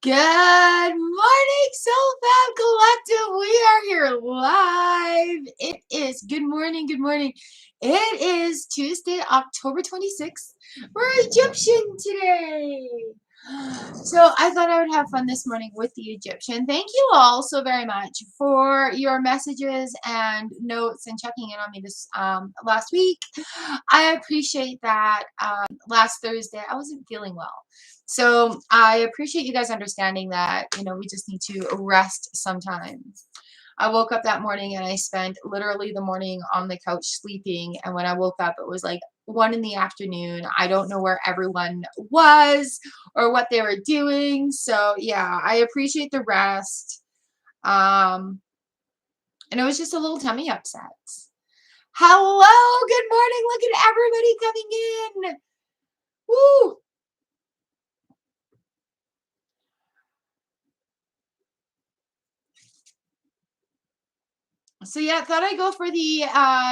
Good morning, Soul Fam Collective. We are here live. It is good morning, good morning. It is Tuesday, October 26th. We're Egyptian today. So I thought I would have fun this morning with the Egyptian. Thank you all so very much for your messages and notes and checking in on me this last week. I appreciate that. Last Thursday, I wasn't feeling well. So I appreciate you guys understanding that, we just need to rest sometimes. I woke up that morning and I spent literally the morning on the couch sleeping. And when I woke up, it was like 1 in the afternoon. I don't know where everyone was or what they were doing. So yeah, I appreciate the rest. And it was just a little tummy upset. Hello, good morning. Look at everybody coming in. Woo! So yeah, thought I'd go for the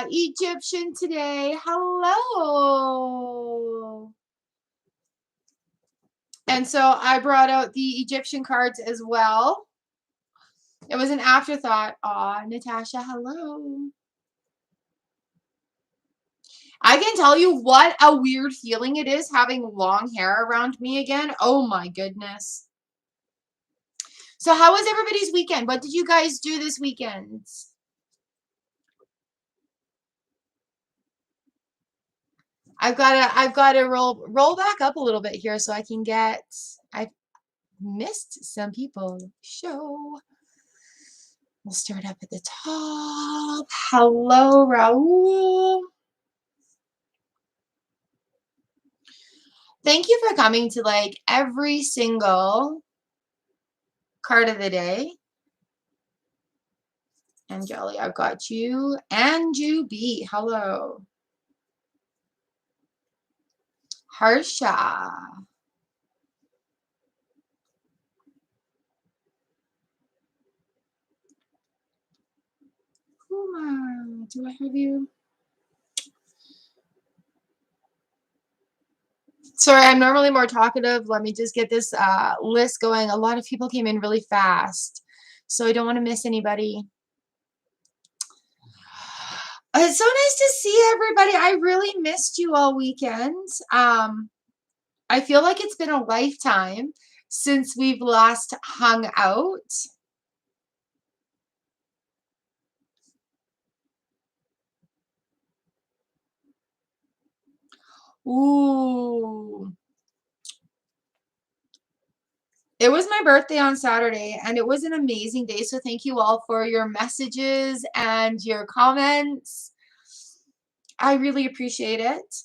Egyptian today. Hello. And so I brought out the Egyptian cards as well. It was an afterthought. Aw, Natasha, hello. I can tell you what a weird feeling it is having long hair around me again. Oh my goodness. So how was everybody's weekend? What did you guys do this weekend? I've got to roll back up a little bit here so I can get. I've missed some people. Show. We'll start up at the top. Hello, Raul. Thank you for coming to like every single card of the day. Angeli, I've got you. And you B. Hello. Harsha. Kuma, do I have you? Sorry, I'm normally more talkative. Let me just get this list going. A lot of people came in really fast, so I don't want to miss anybody. It's so nice to see everybody. I really missed you all weekend. I feel like it's been a lifetime since we've last hung out. Ooh. It was my birthday on Saturday, and it was an amazing day. So thank you all for your messages and your comments. I really appreciate it.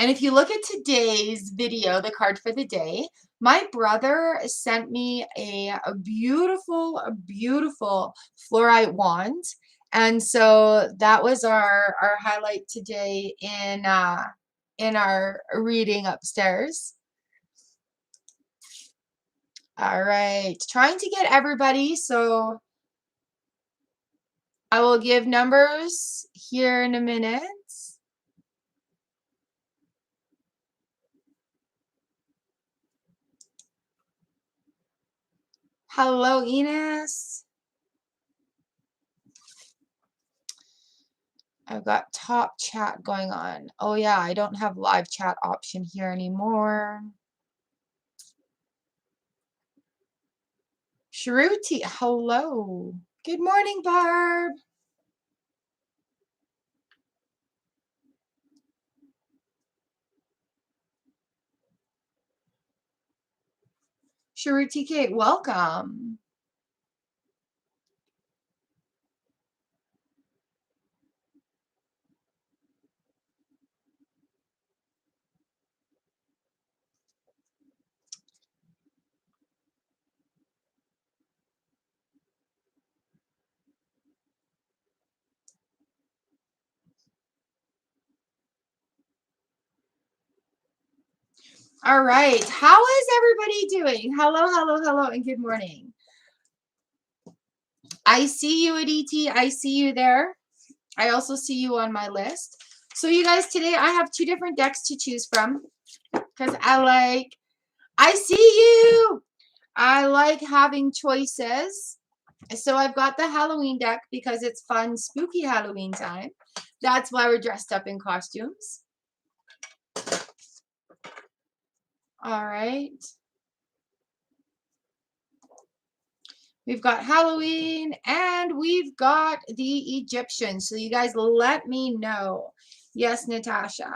And if you look at today's video, the card for the day, my brother sent me a beautiful, beautiful fluorite wand. And so that was our highlight today in our reading upstairs. All right, trying to get everybody, so I will give numbers here in a minute. Hello, Enos. I've got top chat going on. Oh yeah, I don't have live chat option here anymore. Shruti, hello. Good morning, Barb. Shruti Kate, welcome. All right, how is everybody doing? Hello, hello, hello, and good morning. I see you at ET. I see you there. I also see you on my list. So you guys, today I have 2 different decks to choose from. Because I see you. I like having choices. So I've got the Halloween deck because it's fun, spooky Halloween time. That's why we're dressed up in costumes. All right. We've got Halloween and we've got the Egyptian. So you guys let me know. Yes, Natasha.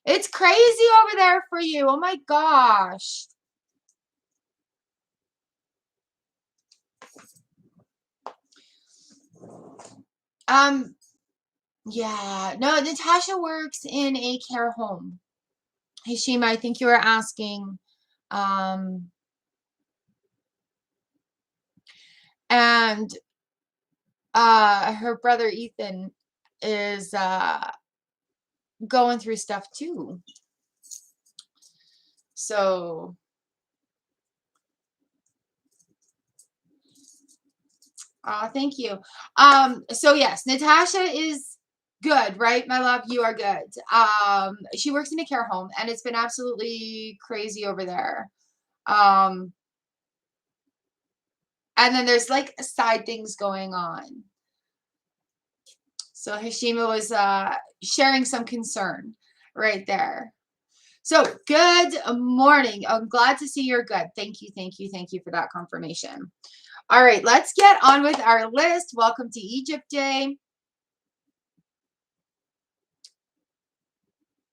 It's crazy over there for you. Oh my gosh. Yeah. No, Natasha works in a care home. Hashima, I think you were asking. And her brother Ethan is going through stuff too. So thank you. So yes, Natasha is good, right? My love, you are good. She works in a care home and it's been absolutely crazy over there. And then there's like side things going on. So Hashima was sharing some concern right there. So good morning. I'm glad to see you're good. Thank you, thank you, thank you for that confirmation. All right, let's get on with our list. Welcome to Egypt Day.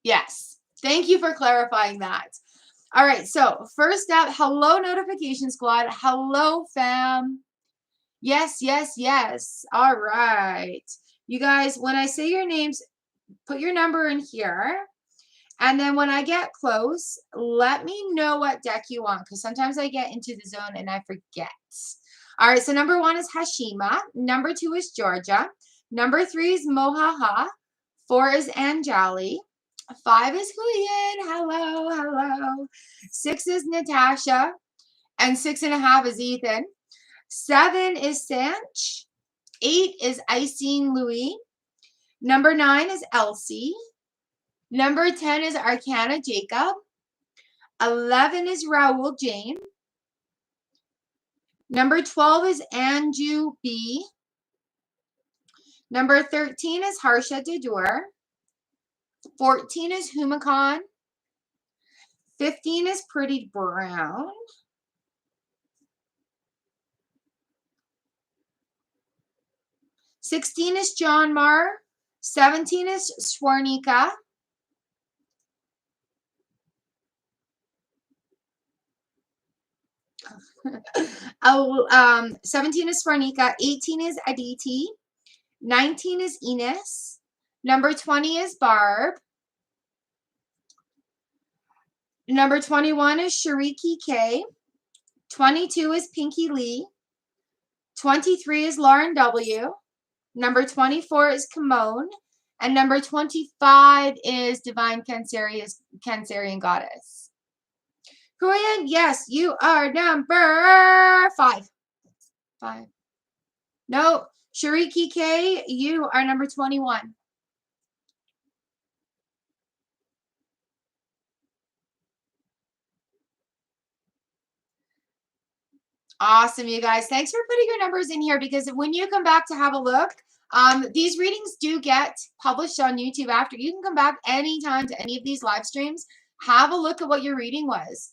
Yes, thank you for clarifying that. All right, so first up, hello notification squad. Hello fam. Yes, yes, yes. All right. You guys, when I say your names, put your number in here. And then when I get close, let me know what deck you want because sometimes I get into the zone and I forget. All right, so number 1 is Hashima. Number 2 is Georgia. Number 3 is Mohaha. 4 is Anjali. 5 is Huyen. Hello, hello. 6 is Natasha. And 6.5 is Ethan. 7 is Sanch. 8 is Icene Louis. Number 9 is Elsie. Number 10 is Arcana Jacob. 11 is Raul Jane. Number 12 is Anju B. Number 13 is Harsha Dadur. 14 is Humakan. 15 is Pretty Brown. 16 is John Mar. 17 is Swarnika. 17 is Swarnika. 18 is Aditi. 19 is Ines. Number 20 is Barb. Number 21 is Shariki K. 22 is Pinky Lee. 23 is Lauren W. Number 24 is Kimone. And number 25 is Divine Cancerian Goddess. Huyen, yes, you are number 5. 5. No, Shariki K, you are number 21. Awesome, you guys. Thanks for putting your numbers in here because when you come back to have a look, these readings do get published on YouTube after. You can come back anytime to any of these live streams. Have a look at what your reading was.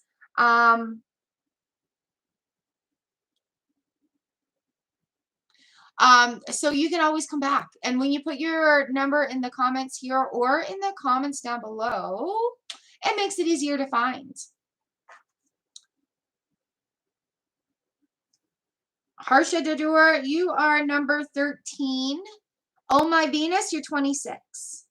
So you can always come back. And when you put your number in the comments here or in the comments down below, it makes it easier to find. Harsha Dadur, you are number 13. Oh my Venus, you're 26.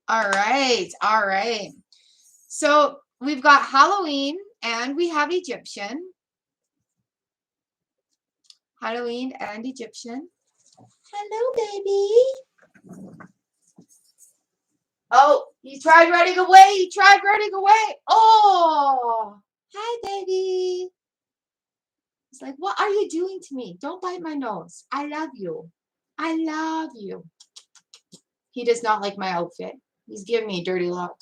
All right, all right. So we've got Halloween and we have Egyptian. Halloween and Egyptian. Hello, baby. Oh, you tried running away. You tried running away. Oh, hi, baby. It's like, what are you doing to me? Don't bite my nose. I love you. I love you. He does not like my outfit. He's giving me a dirty look.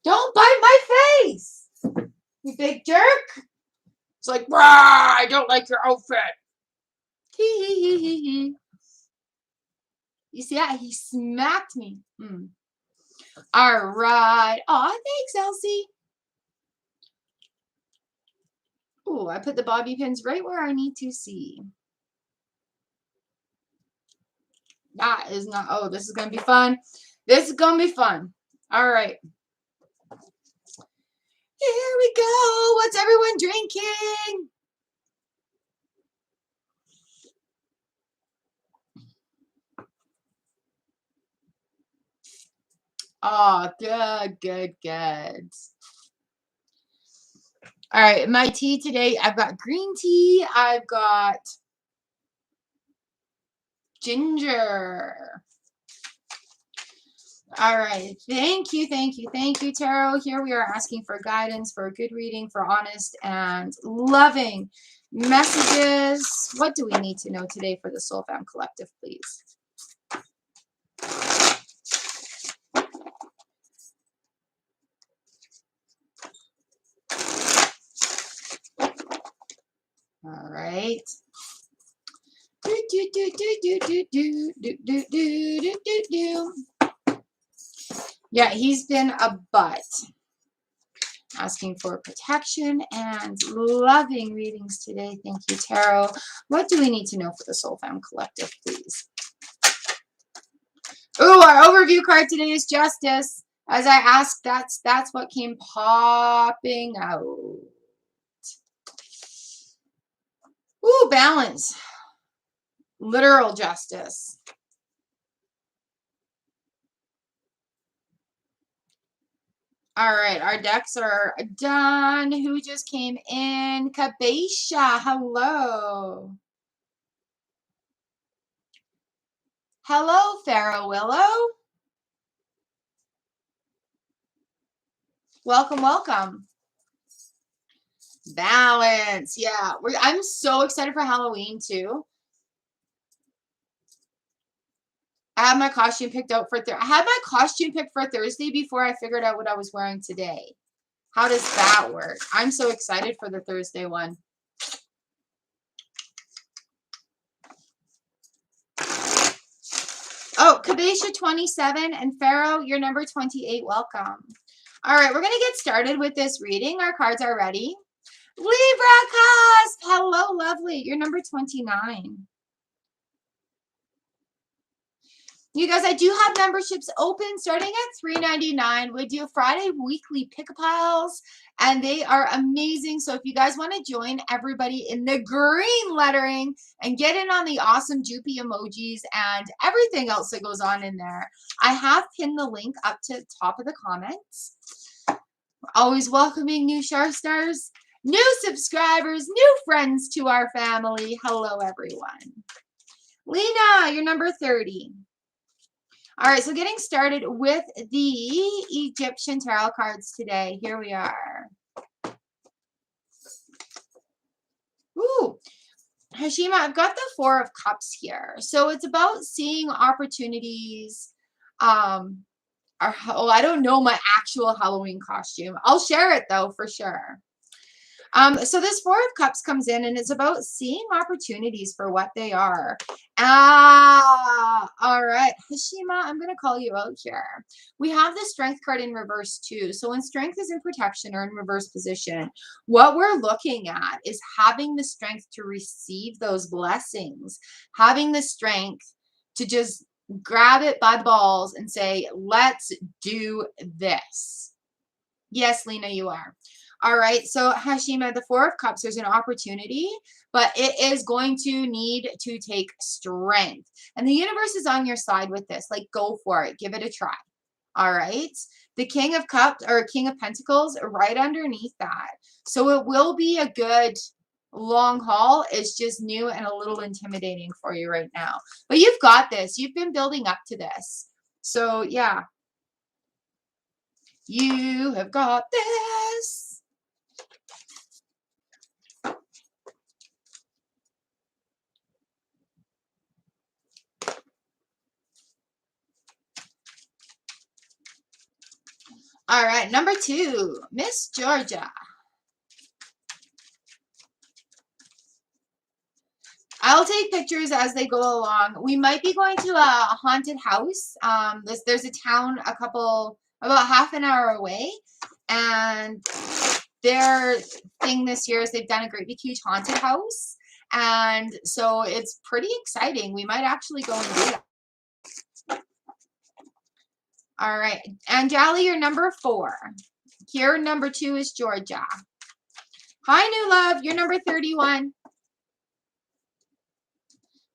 Don't bite my face, you big jerk. It's like, rah, I don't like your outfit. Hee hee hee hee hee. You see that? He smacked me. All right. Oh, thanks, Elsie. Oh, I put the bobby pins right where I need to see. That is not, oh, this is going to be fun. This is going to be fun. All right. Here we go. What's everyone drinking? Oh, good, good, good. All right, my tea today, I've got green tea. I've got ginger. All right, thank you, thank you, thank you, Tarot. Here we are asking for guidance, for a good reading, for honest and loving messages. What do we need to know today for the Soul Fam Collective, please? All right. Yeah, he's been a butt. Asking for protection and loving readings today. Thank you, Tarot. What do we need to know for the Soul Fam Collective, please? Oh, our overview card today is Justice. As I asked, that's what came popping out. Ooh, Balance. Literal justice. All right, our decks are done. Who just came in? Kabesha, hello. Hello, Pharaoh Willow. Welcome, welcome. Balance. Yeah, I'm so excited for Halloween too. I had my costume picked out for I had my costume picked for Thursday before I figured out what I was wearing today. How does that work? I'm so excited for the Thursday one. Oh, Kabesha 27 and Pharaoh, you're number 28. Welcome. All right, we're going to get started with this reading. Our cards are ready. Libra Cusp. Hello, lovely. You're number 29. You guys, I do have memberships open starting at $3.99. We do Friday weekly pick-a-piles, and they are amazing. So if you guys want to join everybody in the green lettering and get in on the awesome Joopy emojis and everything else that goes on in there, I have pinned the link up to the top of the comments. Always welcoming new Star Stars, new subscribers, new friends to our family. Hello, everyone. Lena, you're number 30. All right, so getting started with the Egyptian tarot cards today. Here we are. Ooh, Hashima, I've got the Four of Cups here. So it's about seeing opportunities. I don't know my actual Halloween costume. I'll share it though, for sure. So this Four of Cups comes in and it's about seeing opportunities for what they are. All right. Hashima, I'm going to call you out here. We have the Strength card in reverse too. So when Strength is in protection or in reverse position, what we're looking at is having the strength to receive those blessings, having the strength to just grab it by the balls and say, let's do this. Yes, Lena, you are. All right, so Hashima, the Four of Cups, there's an opportunity, but it is going to need to take strength. And the universe is on your side with this. Like, go for it. Give it a try. All right. The King of Cups or King of Pentacles right underneath that. So it will be a good long haul. It's just new and a little intimidating for you right now. But you've got this. You've been building up to this. So, yeah. You have got this. All right, number 2, Miss Georgia. I'll take pictures as they go along. We might be going to a haunted house. There's a town about half an hour away, and their thing this year is they've done a great big huge haunted house, and so it's pretty exciting. We might actually go and do that. All right, Anjali, you're number 4. Here, number 2 is Georgia. Hi, new love. You're number 31.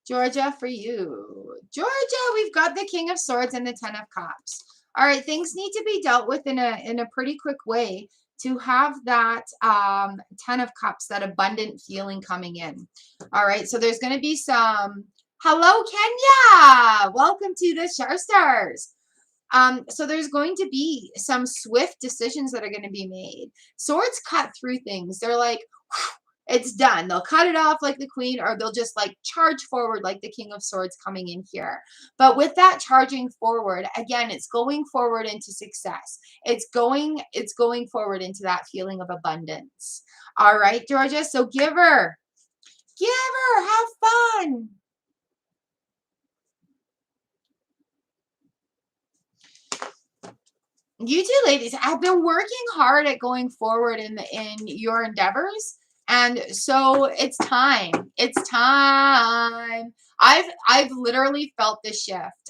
Georgia, for you. Georgia, we've got the King of Swords and the Ten of Cups. All right, things need to be dealt with in a pretty quick way to have that Ten of Cups, that abundant feeling coming in. All right, so there's going to be some. Hello, Kenya. Welcome to the Char Stars. So there's going to be some swift decisions that are going to be made. Swords cut through things. They're like, it's done. They'll cut it off like the Queen, or they'll just like charge forward like the King of Swords coming in here. But with that charging forward, again, it's going forward into success. It's going forward into that feeling of abundance. All right, Georgia. So give her, have fun. You two ladies have been working hard at going forward in your endeavors, and so it's time. It's time. I've literally felt this shift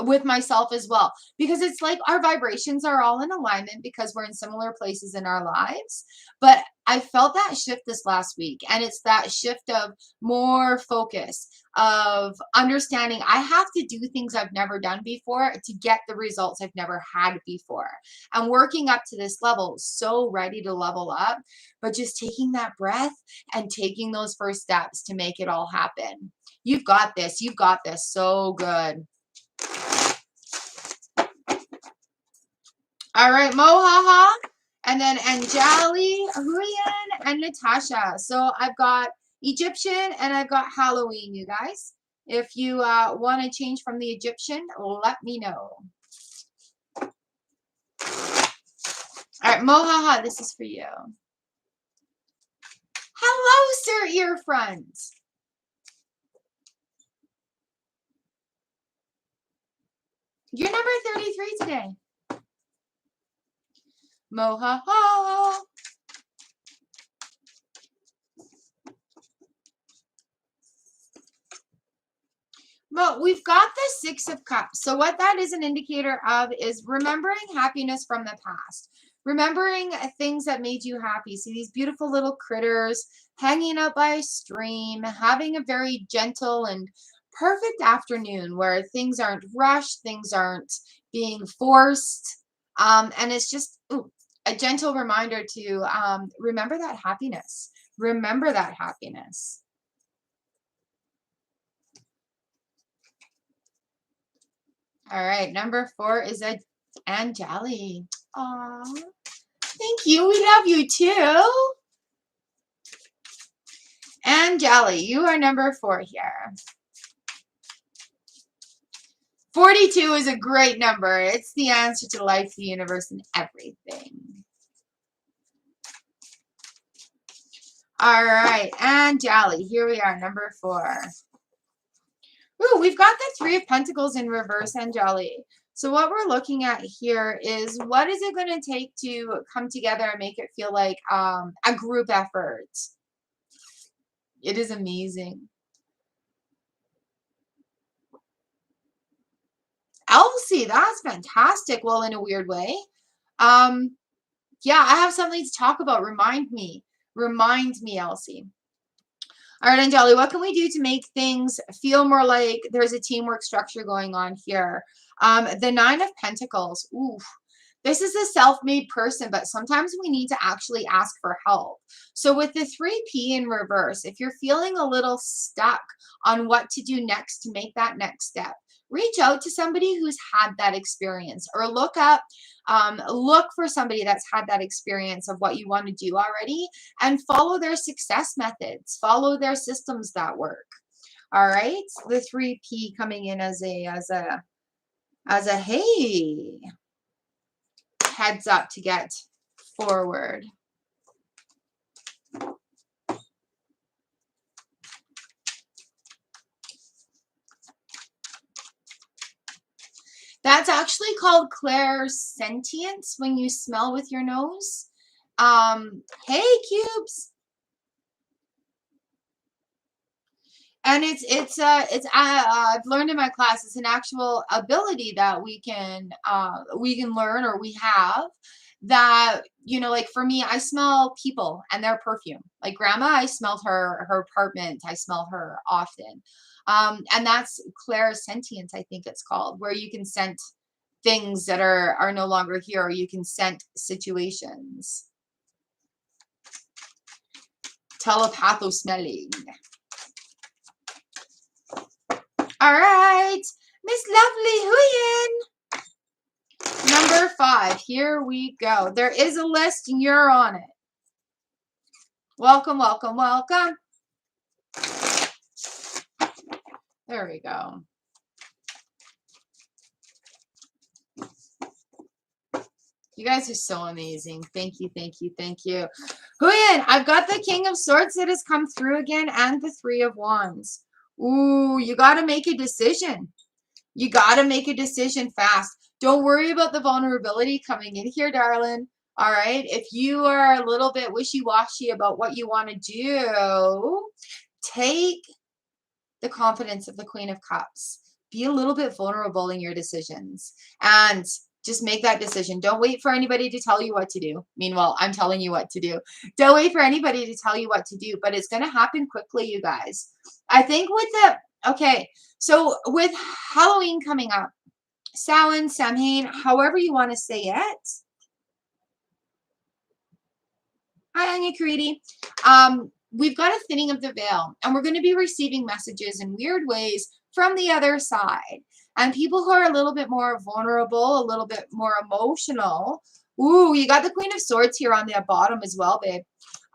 with myself as well, because it's like our vibrations are all in alignment because we're in similar places in our lives. But I felt that shift this last week, and it's that shift of more focus, of understanding I have to do things I've never done before to get the results I've never had before. I'm working up to this level, so ready to level up, but just taking that breath and taking those first steps to make it all happen. You've got this. You've got this. So good. All right, Mohaha, and then Anjali, Huyen, and Natasha. So I've got Egyptian and I've got Halloween, you guys. If you want to change from the Egyptian, let me know. All right, Mohaha, this is for you. Hello, Sir Earfront. You're number 33 today. Mohaha. Well, we've got the Six of Cups. So what that is an indicator of is remembering happiness from the past. Remembering things that made you happy. See these beautiful little critters hanging out by a stream, having a very gentle and perfect afternoon where things aren't rushed, things aren't being forced. And it's just a gentle reminder to remember that happiness. Remember that happiness. All right, number 4 is Anjali. Aw, thank you. We love you too. Anjali, you are number 4 here. 42 is a great number. It's the answer to life, the universe, and everything. All right, Anjali, here we are, number 4. Ooh, we've got the 3 of Pentacles in reverse, Anjali. So what we're looking at here is what is it going to take to come together and make it feel like a group effort? It is amazing. Elsie, that's fantastic. Well, in a weird way. Yeah, I have something to talk about. Remind me. Remind me, Elsie. All right, Anjali, what can we do to make things feel more like there's a teamwork structure going on here? The 9 of Pentacles. Ooh, this is a self-made person, but sometimes we need to actually ask for help. So with the 3P in reverse, if you're feeling a little stuck on what to do next to make that next step, reach out to somebody who's had that experience, or look for somebody that's had that experience of what you want to do already, and follow their success methods, follow their systems that work. All right, the 3P coming in as a hey. heads up to get forward. That's actually called clairsentience when you smell with your nose. Hey, cubes. And I've learned in my class, it's an actual ability that we can learn, or we have, that, you know, like for me, I smell people and their perfume. Like grandma, I smelled her apartment. I smell her often. And that's clairsentience, I think it's called, where you can scent things that are no longer here, or you can scent situations. Telepatho-smelling. All right, Miss Lovely Huyen. Number 5. Here we go. There is a list and you're on it. Welcome, welcome, welcome. There we go. You guys are so amazing. Thank you, thank you, thank you. Huyen, I've got the King of Swords that has come through again, and the 3 of Wands. Ooh, you got to make a decision. You got to make a decision fast. Don't worry about the vulnerability coming in here, darling. All right. If you are a little bit wishy-washy about what you want to do, take the confidence of the Queen of Cups. Be a little bit vulnerable in your decisions and just make that decision. Don't wait for anybody to tell you what to do. Meanwhile, I'm telling you what to do. Don't wait for anybody to tell you what to do, but it's going to happen quickly, you guys. I think with okay, so with Halloween coming up, Samhain, Samhain, however you want to say it. Hi, Anya Kariti. We've got a thinning of the veil, and we're going to be receiving messages in weird ways from the other side. And people who are a little bit more vulnerable, a little bit more emotional. Ooh, you got the Queen of Swords here on the bottom as well, babe.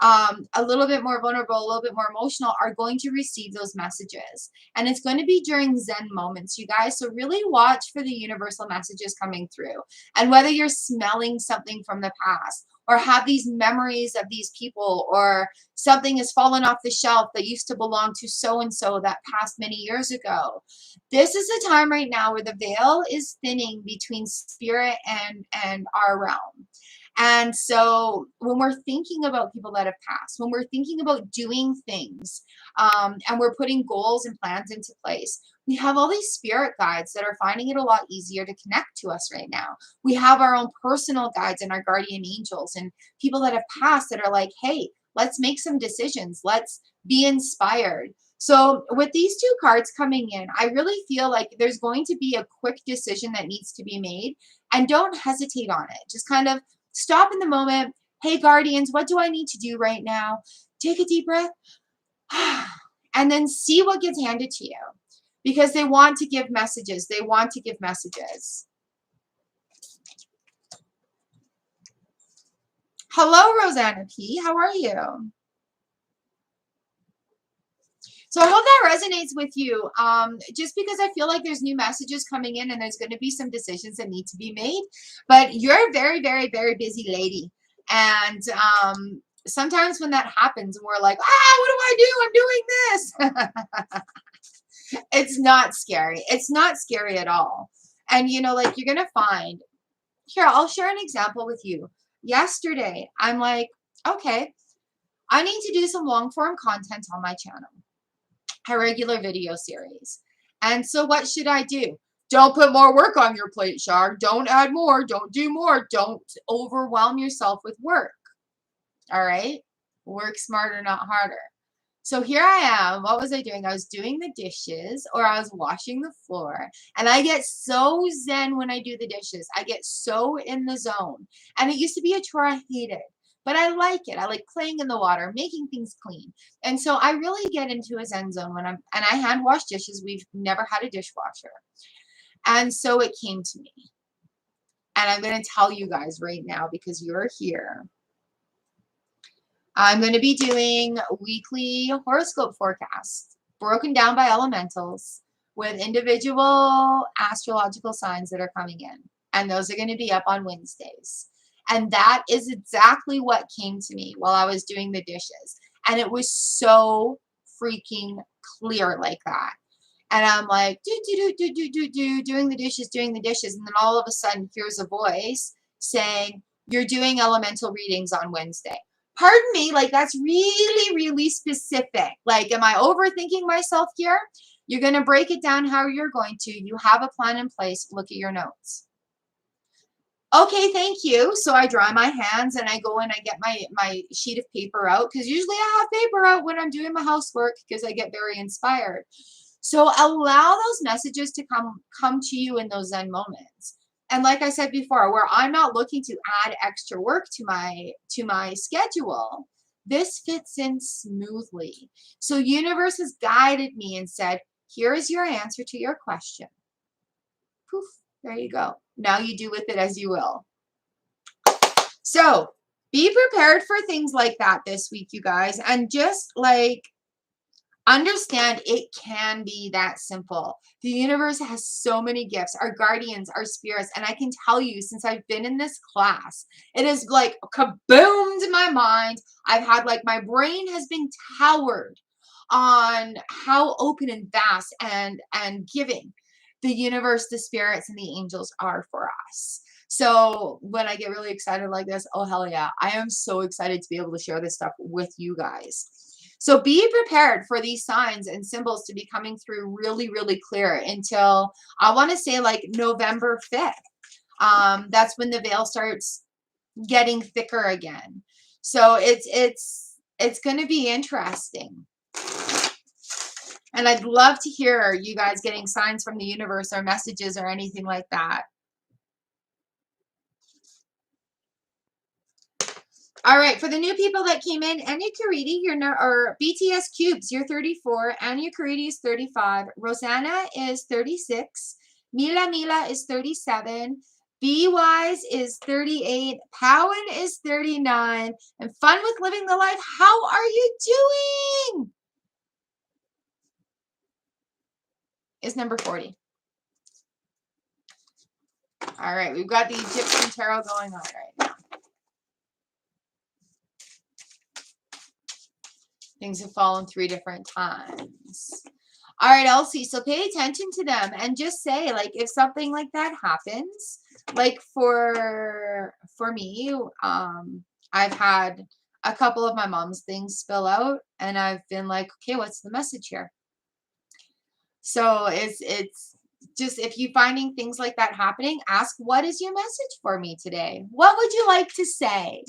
A little bit more vulnerable, a little bit more emotional, are going to receive those messages. And it's going to be during Zen moments, you guys. So really watch for the universal messages coming through. And whether you're smelling something from the past, or have these memories of these people, or something has fallen off the shelf that used to belong to so-and-so that passed many years ago. This is a time right now where the veil is thinning between spirit and our realm. And so when we're thinking about people that have passed, when we're thinking about doing things, and we're putting goals and plans into place, we have all these spirit guides that are finding it a lot easier to connect to us right now. We have our own personal guides and our guardian angels and people that have passed that are like, hey, let's make some decisions. Let's be inspired. So with these 2 cards coming in, I really feel like there's going to be a quick decision that needs to be made, and don't hesitate on it. Just kind of stop in the moment. Hey, guardians, what do I need to do right now? Take a deep breath and then see what gets handed to you, because they want to give messages. They want to give messages. Hello, Rosanna P. How are you? So I hope that resonates with you, just because I feel like there's new messages coming in and there's going to be some decisions that need to be made. But you're a very, very, very busy lady. And sometimes when that happens and we're like, what do I do? I'm doing this. It's not scary. It's not scary at all. And, you know, like you're going to find, here, I'll share an example with you. Yesterday, I'm like, okay, I need to do some long form content on my channel. A regular video series. And so what should I do? Don't put more work on your plate, Char. Don't add more. Don't do more. Don't overwhelm yourself with work. All right? Work smarter, not harder. So here I am. What was I doing? I was doing the dishes, or I was washing the floor. And I get so zen when I do the dishes. I get so in the zone. And it used to be a chore I hated. But I like it. I like playing in the water, making things clean. And so I really get into a zen zone when and I hand wash dishes. We've never had a dishwasher. And so it came to me. And I'm going to tell you guys right now, because you're here. I'm going to be doing weekly horoscope forecasts broken down by elementals with individual astrological signs that are coming in. and those are going to be up on Wednesdays. And that is exactly what came to me while I was doing the dishes. And it was so freaking clear like that. And I'm like, doing the dishes. And then all of a sudden, here's a voice saying, you're doing elemental readings on Wednesday. Pardon me, like that's really, really specific. Like, am I overthinking myself here? You're going to break it down how you're going to. You have a plan in place. Look at your notes. Okay, thank you. So I dry my hands and I go and I get my sheet of paper out, because usually I have paper out when I'm doing my housework because I get very inspired. So allow those messages to come to you in those Zen moments. And like I said before, where I'm not looking to add extra work to my schedule, this fits in smoothly. So universe has guided me and said, here is your answer to your question. Poof, there you go. Now you do with it as you will. So be prepared for things like that this week, you guys. And just like, understand it can be that simple. The universe has so many gifts, our guardians, our spirits. And I can tell you, since I've been in this class, it has like kaboomed my mind. I've had like, my brain has been towered on how open and vast and giving the universe, the spirits, and the angels are for us. So when I get really excited like this, oh hell yeah, I am so excited to be able to share this stuff with you guys. So be prepared for these signs and symbols to be coming through really, really clear until, I want to say, like November 5th. That's when the veil starts getting thicker again. So it's going to be interesting. And I'd love to hear you guys getting signs from the universe or messages or anything like that. All right, for the new people that came in, Anya Karidi, or BTS Cubes, you're 34. Anya Karidi is 35. Rosanna is 36. Mila is 37. B Wise is 38. Powen is 39. And Fun with Living the Life, how are you doing? Is number 40. All right, we've got the Egyptian Tarot going on right now. Things have fallen 3 different times. All right, Elsie, so pay attention to them and just say, like, if something like that happens, like for me, I've had a couple of my mom's things spill out and I've been like, okay, what's the message here? So it's just, if you're finding things like that happening, ask, what is your message for me today? What would you like to say?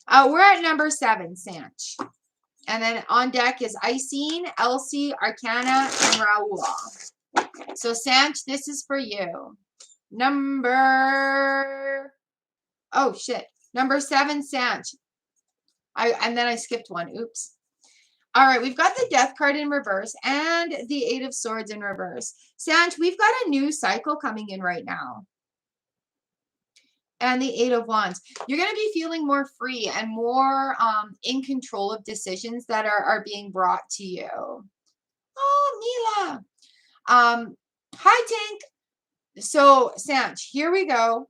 We're at number 7, Sanch. And then on deck is Isine, Elsie, Arcana, and Raul. So Sanch, this is for you. Number 7, Sanch. And then I skipped one. Oops. All right, we've got the Death card in reverse and the 8 of Swords in reverse. Sanch, we've got a new cycle coming in right now. And the 8 of Wands. You're going to be feeling more free and more in control of decisions that are being brought to you. Oh, Mila. Hi, Tink. So, Sanch, here we go.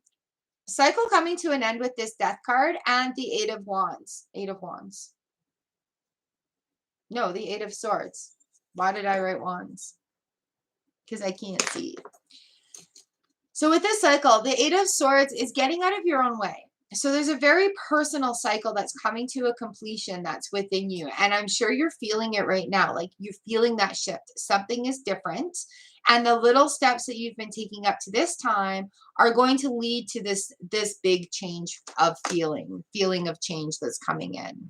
Cycle coming to an end with this Death card and the 8 of Wands. 8 of Wands. No, the 8 of Swords. Why did I write Wands? Because I can't see. So with this cycle, the 8 of Swords is getting out of your own way. So there's a very personal cycle that's coming to a completion that's within you. And I'm sure you're feeling it right now. Like, you're feeling that shift. Something is different. And the little steps that you've been taking up to this time are going to lead to this big change of feeling of change that's coming in.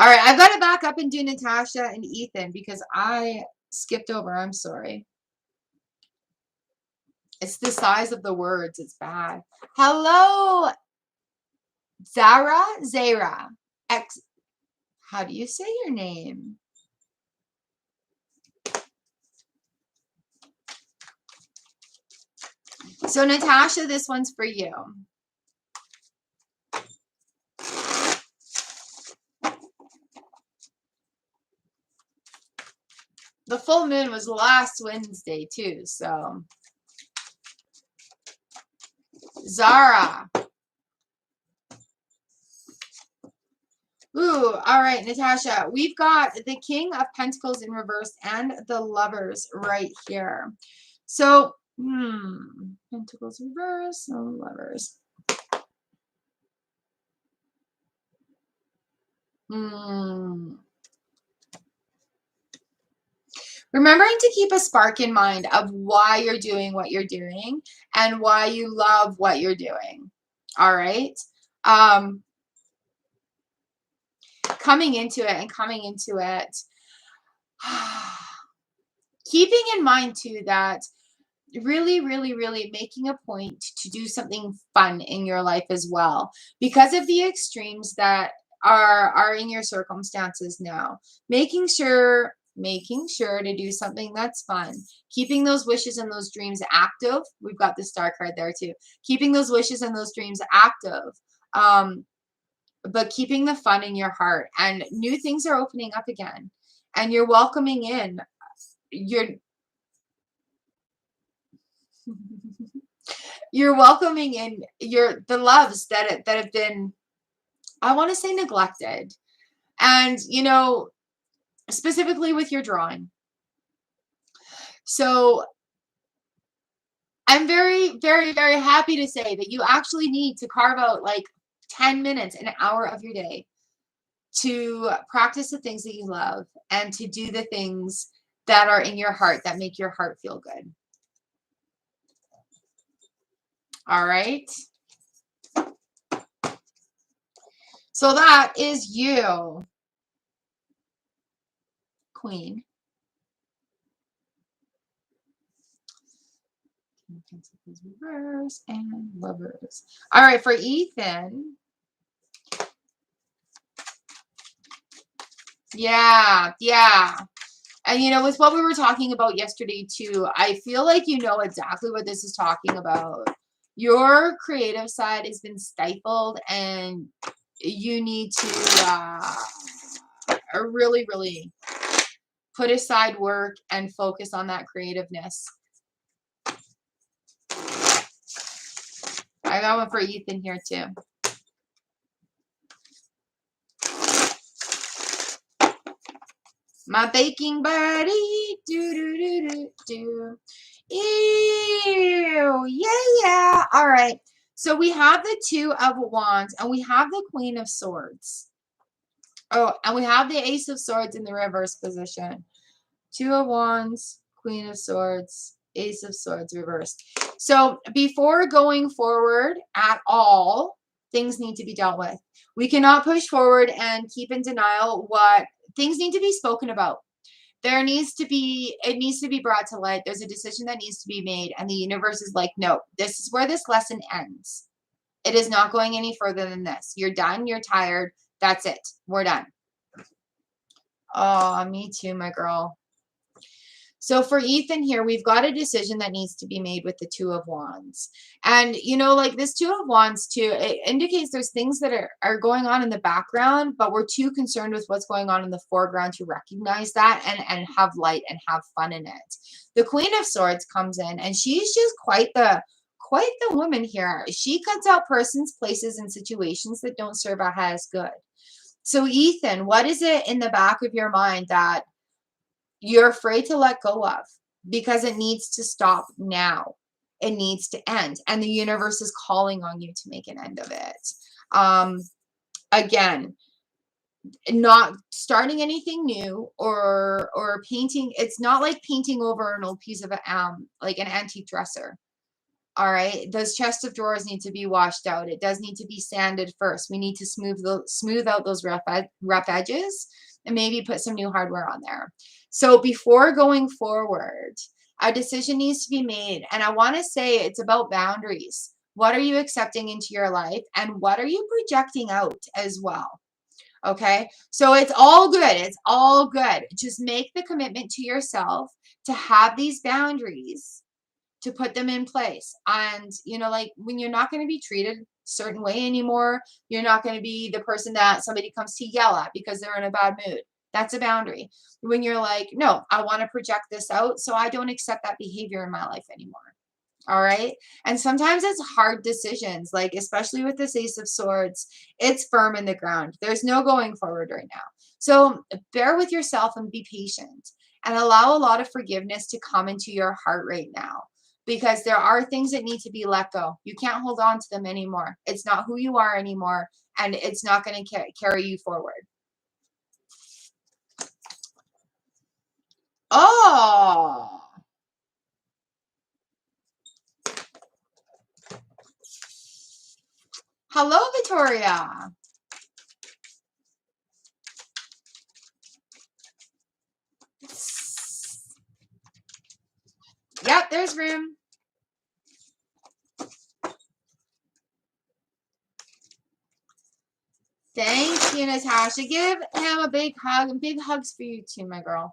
All right, I've got to back up and do Natasha and Ethan because I skipped over. I'm sorry. It's the size of the words. It's bad. Hello, Zara. How do you say your name? So Natasha, this one's for you. The full moon was last Wednesday too, so. Zara. Ooh, all right, Natasha. We've got the King of Pentacles in reverse and the Lovers right here. So, Pentacles reverse and Lovers. Remembering to keep a spark in mind of why you're doing what you're doing and why you love what you're doing. All right. Coming into it, keeping in mind too that really, really, really making a point to do something fun in your life as well, because of the extremes that are in your circumstances now. Making sure to do something that's fun, keeping those wishes and those dreams active. We've got the star card there too. Keeping those wishes and those dreams active, but keeping the fun in your heart, and new things are opening up again, and you're welcoming in you're welcoming in the loves that have been, I want to say, neglected. And specifically with your drawing. So I'm very, very, very happy to say that you actually need to carve out like 10 minutes, an hour of your day to practice the things that you love and to do the things that are in your heart that make your heart feel good. All right. So that is you, Queen. Pentacles reverse and Lovers. All right, for Ethan. Yeah. And with what we were talking about yesterday too, I feel like you know exactly what this is talking about. Your creative side has been stifled, and you need to really, really put aside work and focus on that creativeness. I got one for Ethan here too. My baking buddy. Do. Ew. Yeah. All right. So we have the Two of Wands and we have the Queen of Swords. Oh, and we have the Ace of Swords in the reverse position. Two of Wands, Queen of Swords, Ace of Swords reversed. So before going forward at all, things need to be dealt with. We cannot push forward and keep in denial what things need to be spoken about. It needs to be brought to light. There's a decision that needs to be made, and the universe is like, no, this is where this lesson ends. It is not going any further than this. You're done. You're tired. That's it. We're done. Oh, me too, my girl. So for Ethan here, we've got a decision that needs to be made with the Two of Wands. And, like this Two of Wands too, it indicates there's things that are going on in the background, but we're too concerned with what's going on in the foreground to recognize that and have light and have fun in it. The Queen of Swords comes in, and she's just quite the woman here. She cuts out persons, places, and situations that don't serve her as good. So Ethan, what is it in the back of your mind that you're afraid to let go of, because it needs to stop now? It needs to end, and the universe is calling on you to make an end of it. Again, not starting anything new or painting. It's not like painting over an old piece of like an antique dresser. All right, those chest of drawers need to be washed out. It does need to be sanded first. We need to smooth out those rough edges and maybe put some new hardware on there. So before going forward, a decision needs to be made. And I want to say it's about boundaries. What are you accepting into your life, and what are you projecting out as well? Okay, so it's all good. It's all good. Just make the commitment to yourself to have these boundaries, to put them in place. And, like when you're not going to be treated a certain way anymore, you're not going to be the person that somebody comes to yell at because they're in a bad mood. That's a boundary. When you're like, no, I want to project this out, so I don't accept that behavior in my life anymore. All right. And sometimes it's hard decisions, like especially with this Ace of Swords, it's firm in the ground. There's no going forward right now. So bear with yourself and be patient and allow a lot of forgiveness to come into your heart right now, because there are things that need to be let go. You can't hold on to them anymore. It's not who you are anymore, and it's not going to carry you forward. Oh, hello, Victoria. Yep, there's room. Thank you, Natasha. Give him a big hug, and big hugs for you too, my girl.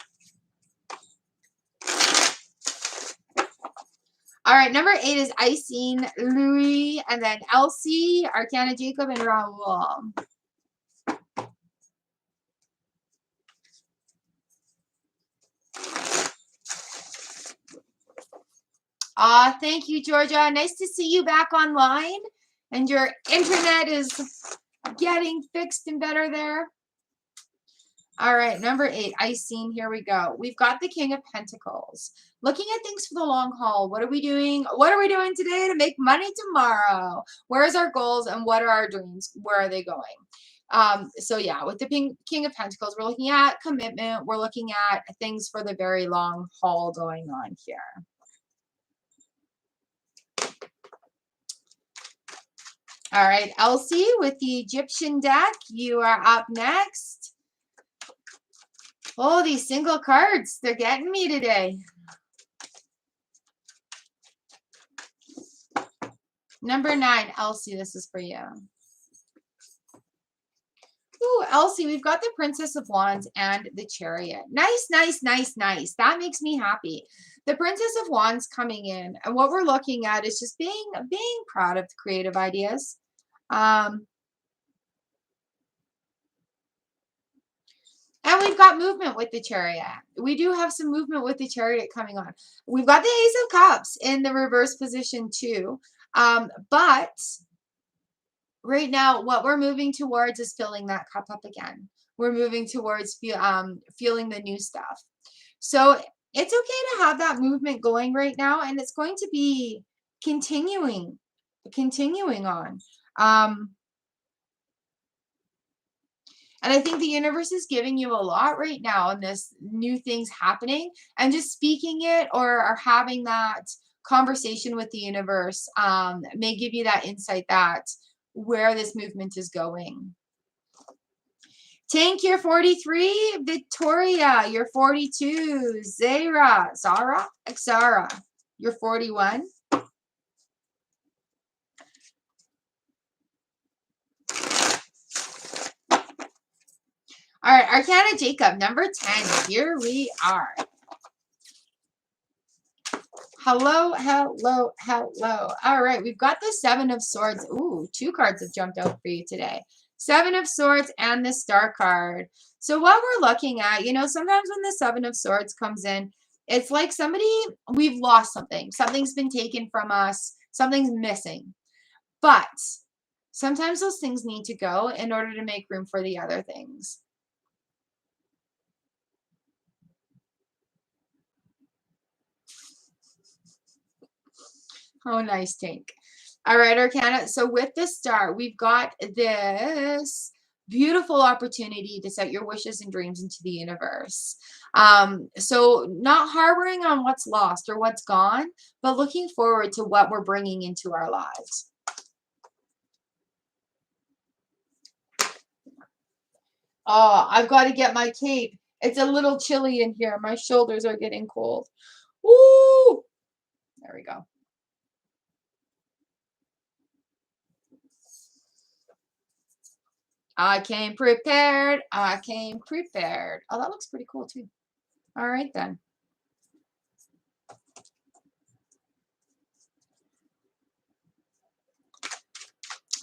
All right, number 8 is Icing, Louis, and then Elsie, Arcana Jacob, and Raul. Thank you, Georgia. Nice to see you back online, and your internet is getting fixed and better there. All right, number 8, Icing. Here we go. We've got the King of Pentacles. Looking at things for the long haul. What are we doing? What are we doing today to make money tomorrow? Where's our goals and what are our dreams? Where are they going? So yeah, with the King of Pentacles, we're looking at commitment. We're looking at things for the very long haul going on here. All right, Elsie with the Egyptian deck, you are up next. Oh, these single cards, they're getting me today. Number 9, Elsie, this is for you. Ooh, Elsie, we've got the Princess of Wands and the Chariot. Nice, nice, nice, nice. That makes me happy. The Princess of Wands coming in, and what we're looking at is just being proud of the creative ideas. And we've got movement with the Chariot. We do have some movement with the Chariot coming on. We've got the Ace of Cups in the reverse position too. But right now, what we're moving towards is filling that cup up again. We're moving towards feeling the new stuff. So it's okay to have that movement going right now, and it's going to be continuing on. And I think the universe is giving you a lot right now in this new things happening, and just speaking it or having that conversation with the universe may give you that insight that where this movement is going. Tank, you're 43. Victoria, you're 42. Zara, you're 41. All right, Arcana Jacob, number 10. Here we are. Hello, hello, hello. All right, we've got the 7 of Swords. Ooh, 2 cards have jumped out for you today. 7 of Swords and the Star card. So what we're looking at, you know, sometimes when the 7 of Swords comes in, it's like we've lost something. Something's been taken from us. Something's missing. But sometimes those things need to go in order to make room for the other things. Oh, nice, Tank. All right, Arcana. So with the Star, we've got this beautiful opportunity to set your wishes and dreams into the universe. So not harboring on what's lost or what's gone, but looking forward to what we're bringing into our lives. Oh, I've got to get my cape. It's a little chilly in here. My shoulders are getting cold. Woo! There we go. I came prepared. I came prepared. Oh, that looks pretty cool too. All right then.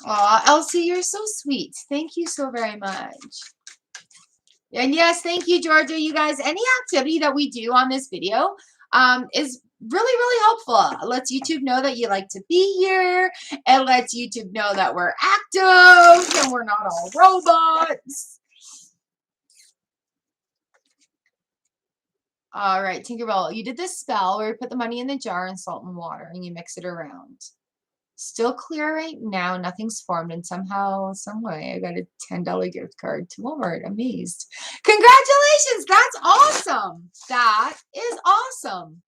Aw, Elsie, you're so sweet. Thank you so very much. And yes, thank you, Georgia. You guys, any activity that we do on this video is really, really helpful. It lets YouTube know that you like to be here. It lets YouTube know that we're active and we're not all robots. All right, Tinkerbell, you did this spell where you put the money in the jar and salt and water and you mix it around. Still clear right now. Nothing's formed, and somehow, some way, I got a $10 gift card to Walmart. Amazed. Congratulations! That's awesome. That is awesome.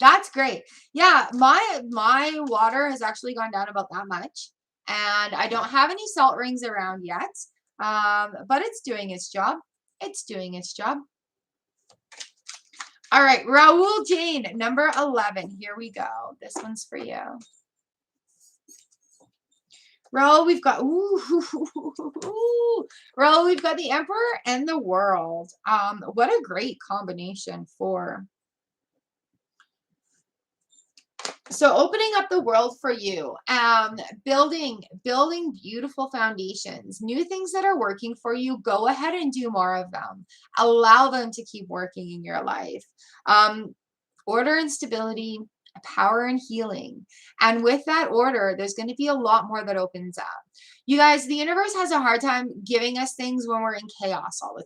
That's great. Yeah, my water has actually gone down about that much, and I don't have any salt rings around yet. But it's doing its job. It's doing its job. All right, Raul Jane, number 11. Here we go. This one's for you. Raul, we've got Raul, we've got the Emperor and the World. What a great combination for. So opening up the world for you, building beautiful foundations, new things that are working for you. Go ahead and do more of them. Allow them to keep working in your life. Order and stability, power and healing. And with that order, there's going to be a lot more that opens up. You guys, the universe has a hard time giving us things when we're in chaos all the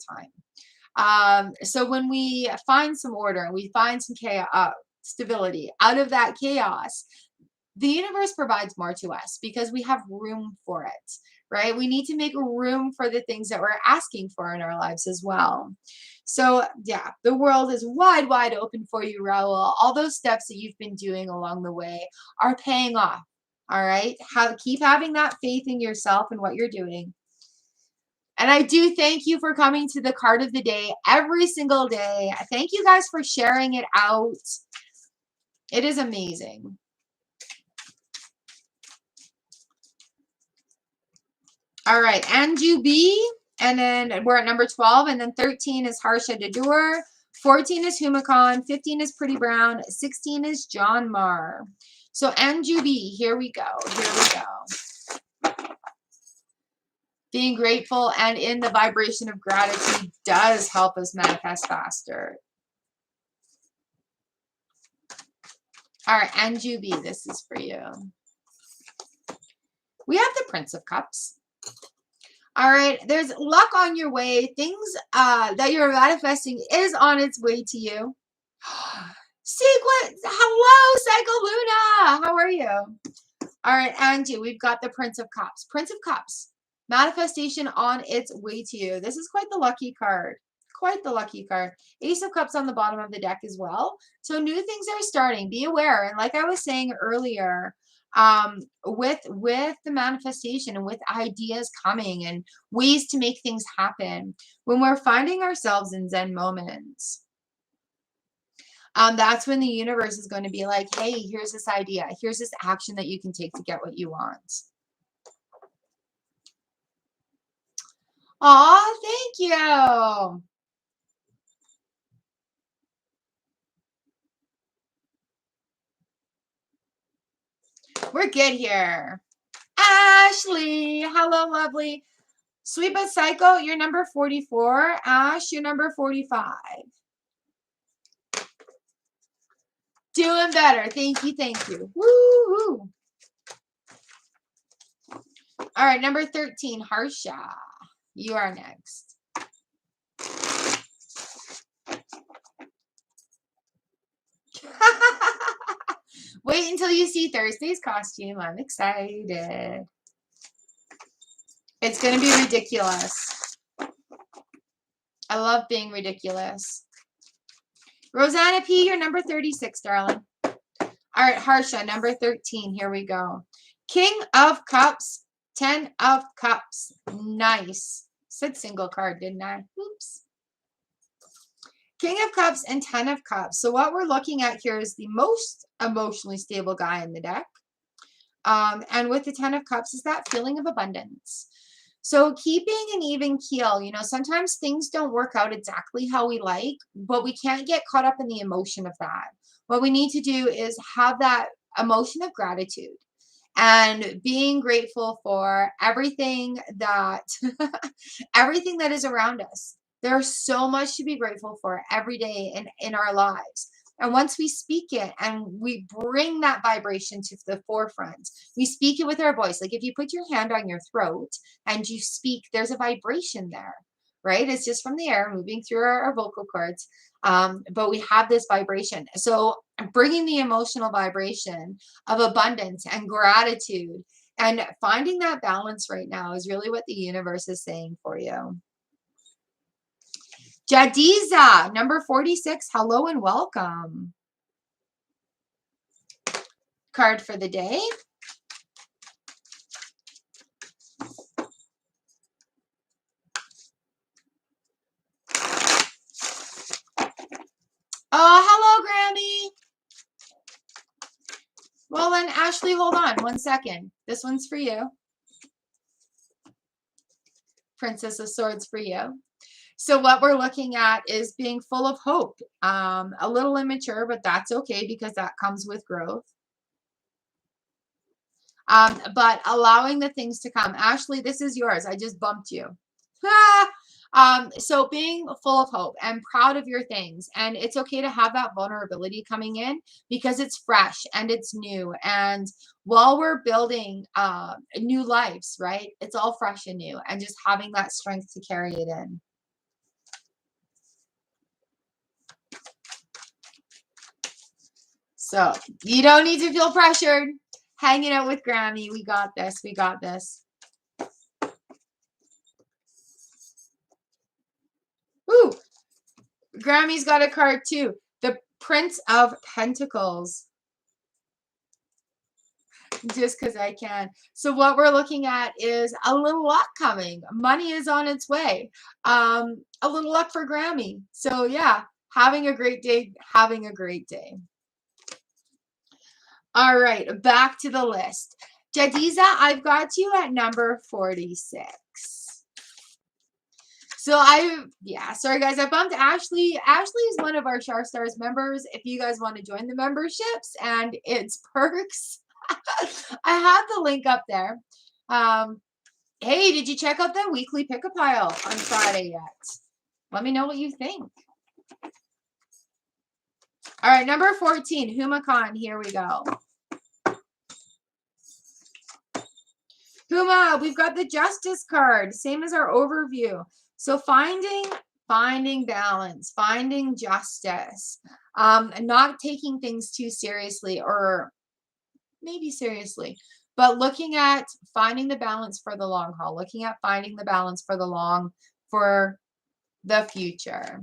time. So when we find some order and we find some chaos, stability out of that chaos, the universe provides more to us because we have room for it, right? We need to make room for the things that we're asking for in our lives as well. So yeah, the world is wide, wide open for you, Raul. All those steps that you've been doing along the way are paying off. All right. Keep having that faith in yourself and what you're doing. And I do thank you for coming to the card of the day every single day. Thank you guys for sharing it out. It is amazing. All right, Anju B, and then we're at number 12, and then 13 is Harsha Dadur, 14 is Humakan, 15 is Pretty Brown, 16 is John Marr. So Anju B, here we go, here we go. Being grateful and in the vibration of gratitude does help us manifest faster. All right, Anju B, this is for you. We have the Prince of Cups. All right, there's luck on your way. Things that you're manifesting is on its way to you. Sequence, hello, Psycho Luna. How are you? All right, Angie, we've got the Prince of Cups. Prince of Cups, manifestation on its way to you. This is quite the lucky card. Quite the lucky card. Ace of Cups on the bottom of the deck as well. So new things are starting. Be aware. And like I was saying earlier, with the manifestation and with ideas coming and ways to make things happen, when we're finding ourselves in Zen moments, that's when the universe is going to be like, hey, here's this idea. Here's this action that you can take to get what you want. Aw, thank you. We're good here. Ashley, hello, lovely. Sweet but Psycho, you're number 44. Ash, you're number 45. Doing better. Thank you, thank you. Woo-hoo. All right, number 13, Harsha. You are next. Wait until you see Thursday's costume. I'm excited. It's going to be ridiculous. I love being ridiculous. Rosanna P., you're number 36, darling. All right, Harsha, number 13. Here we go. King of Cups, 10 of Cups. Nice. Said single card, didn't I? Oops. King of Cups and 10 of Cups. So what we're looking at here is the most emotionally stable guy in the deck. And with the 10 of Cups is that feeling of abundance. So keeping an even keel, you know, sometimes things don't work out exactly how we like, but we can't get caught up in the emotion of that. What we need to do is have that emotion of gratitude and being grateful for everything that everything that is around us. There's so much to be grateful for every day in our lives. And once we speak it and we bring that vibration to the forefront, we speak it with our voice. Like if you put your hand on your throat and you speak, there's a vibration there, right? It's just from the air moving through our vocal cords. But we have this vibration. So bringing the emotional vibration of abundance and gratitude and finding that balance right now is really what the universe is saying for you. Jadiza, number 46, hello and welcome. Card for the day. Oh, hello, Grammy. Well, then, Ashley, hold on 1 second. This one's for you. Princess of Swords for you. So what we're looking at is being full of hope. A little immature, but that's okay because that comes with growth. But allowing the things to come. Ashley, this is yours. I just bumped you. So being full of hope and proud of your things. And it's okay to have that vulnerability coming in because it's fresh and it's new. And while we're building new lives, right? It's all fresh and new. And just having that strength to carry it in. So you don't need to feel pressured. Hanging out with Grammy. We got this. We got this. Ooh. Grammy's got a card too. The Prince of Pentacles. Just because I can. So what we're looking at is a little luck coming. Money is on its way. A little luck for Grammy. So yeah, having a great day. Having a great day. All right, back to the list. Jadiza, I've got you at number 46. So sorry guys, I bumped Ashley. Ashley is one of our Char Stars members. If you guys want to join the memberships and its perks, I have the link up there. Hey, did you check out the weekly pick-a-pile on Friday yet? Let me know what you think. All right, number 14, Huma Khan. Here we go. Huma, we've got the Justice card, same as our overview. So finding balance, finding justice, not taking things too seriously, or maybe seriously, but looking at finding the balance for the long haul, looking at finding the balance for the future.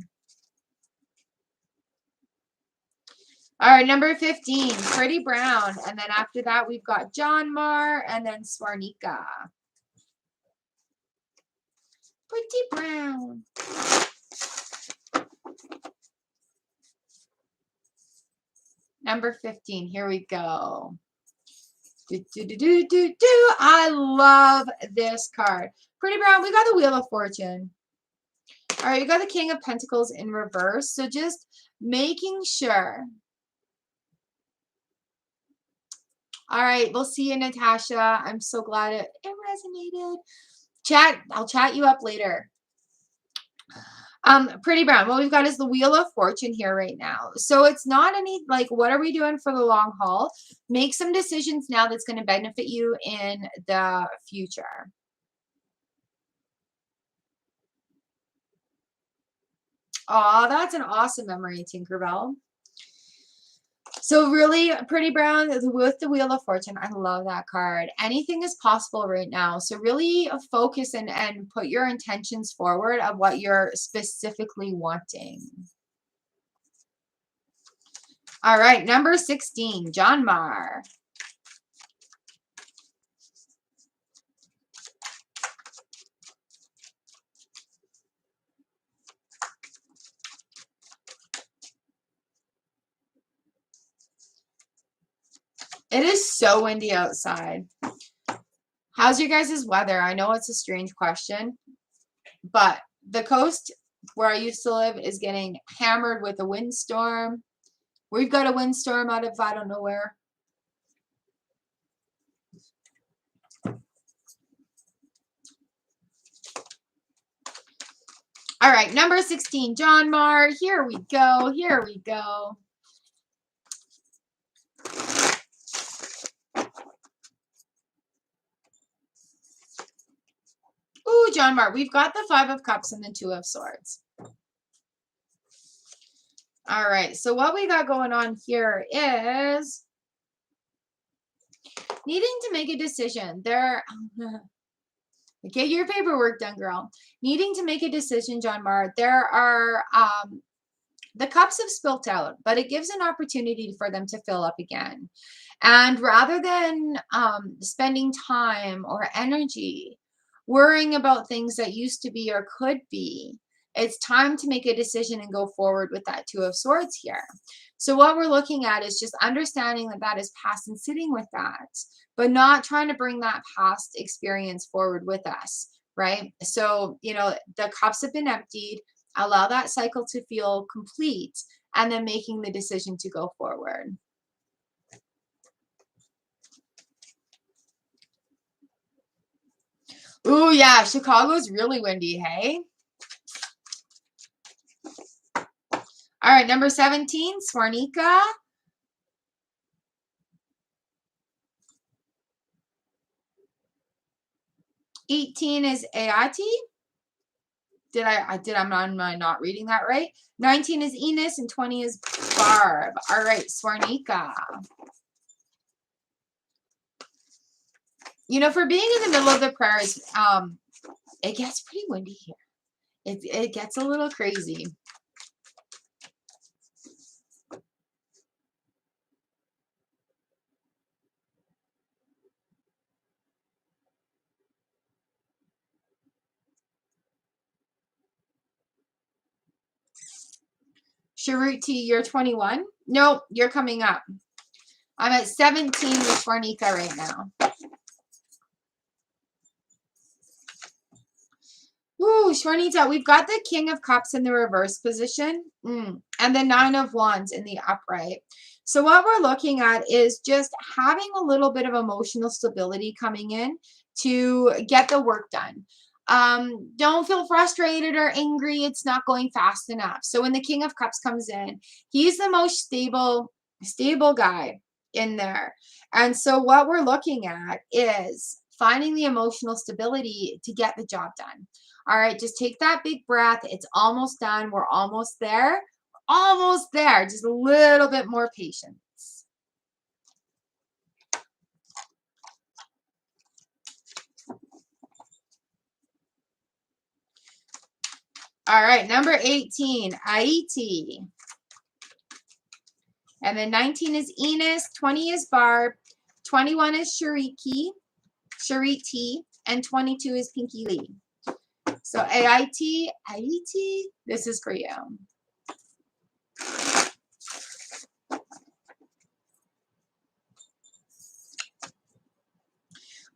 All right, number 15, Pretty Brown. And then after that, we've got John Marr and then Swarnika. Pretty Brown. Number 15, here we go. I love this card. Pretty Brown, we got the Wheel of Fortune. All right, you got the King of Pentacles in reverse. So just making sure. All right, we'll see you, Natasha. I'm so glad it resonated. I'll chat you up later. Pretty Brown, what we've got is the Wheel of Fortune here right now. So it's not any, like, what are we doing for the long haul? Make some decisions now that's going to benefit you in the future. Oh, that's an awesome memory, Tinkerbell. So really, Pretty Brown with the Wheel of Fortune. I love that card. Anything is possible right now. So really focus and put your intentions forward of what you're specifically wanting. All right, number 16, John Marr. It is so windy outside. How's your guys' weather? I know it's a strange question, but the coast where I used to live is getting hammered with a windstorm. We've got a windstorm out of I don't know where. All right, number 16, John Marr. Here we go. Here we go. Ooh, John Marr. We've got the 5 of Cups and the 2 of Swords. All right, so what we got going on here is needing to make a decision. Get your paperwork done, girl. Needing to make a decision, John Marr. There are, the cups have spilt out, but it gives an opportunity for them to fill up again. And rather than spending time or energy worrying about things that used to be or could be, it's time to make a decision and go forward with that 2 of Swords here. So what we're looking at is just understanding that that is past and sitting with that, but not trying to bring that past experience forward with us, right? So, you know, the cups have been emptied. Allow that cycle to feel complete and then making the decision to go forward. Ooh, yeah, Chicago's really windy, hey? All right, number 17, Swarnika. $18 is Ayati. Am I not reading that right? 19 is Enos and 20 is Barb. All right, Swarnika. You know, for being in the middle of the prayers, it gets pretty windy here. It gets a little crazy. Sharuti, you're 21? Nope, you're coming up. I'm at 17 with Swarnika right now. Ooh, Shwanita, we've got the King of Cups in the reverse position and the 9 of Wands in the upright. So what we're looking at is just having a little bit of emotional stability coming in to get the work done. Don't feel frustrated or angry. It's not going fast enough. So when the King of Cups comes in, he's the most stable guy in there. And so what we're looking at is finding the emotional stability to get the job done. All right, just take that big breath. It's almost done. We're almost there. Almost there. Just a little bit more patience. All right, number 18, Aiti. And then 19 is Enos, 20 is Barb, 21 is Shariti, and 22 is Pinky Lee. So Aiti, this is for you.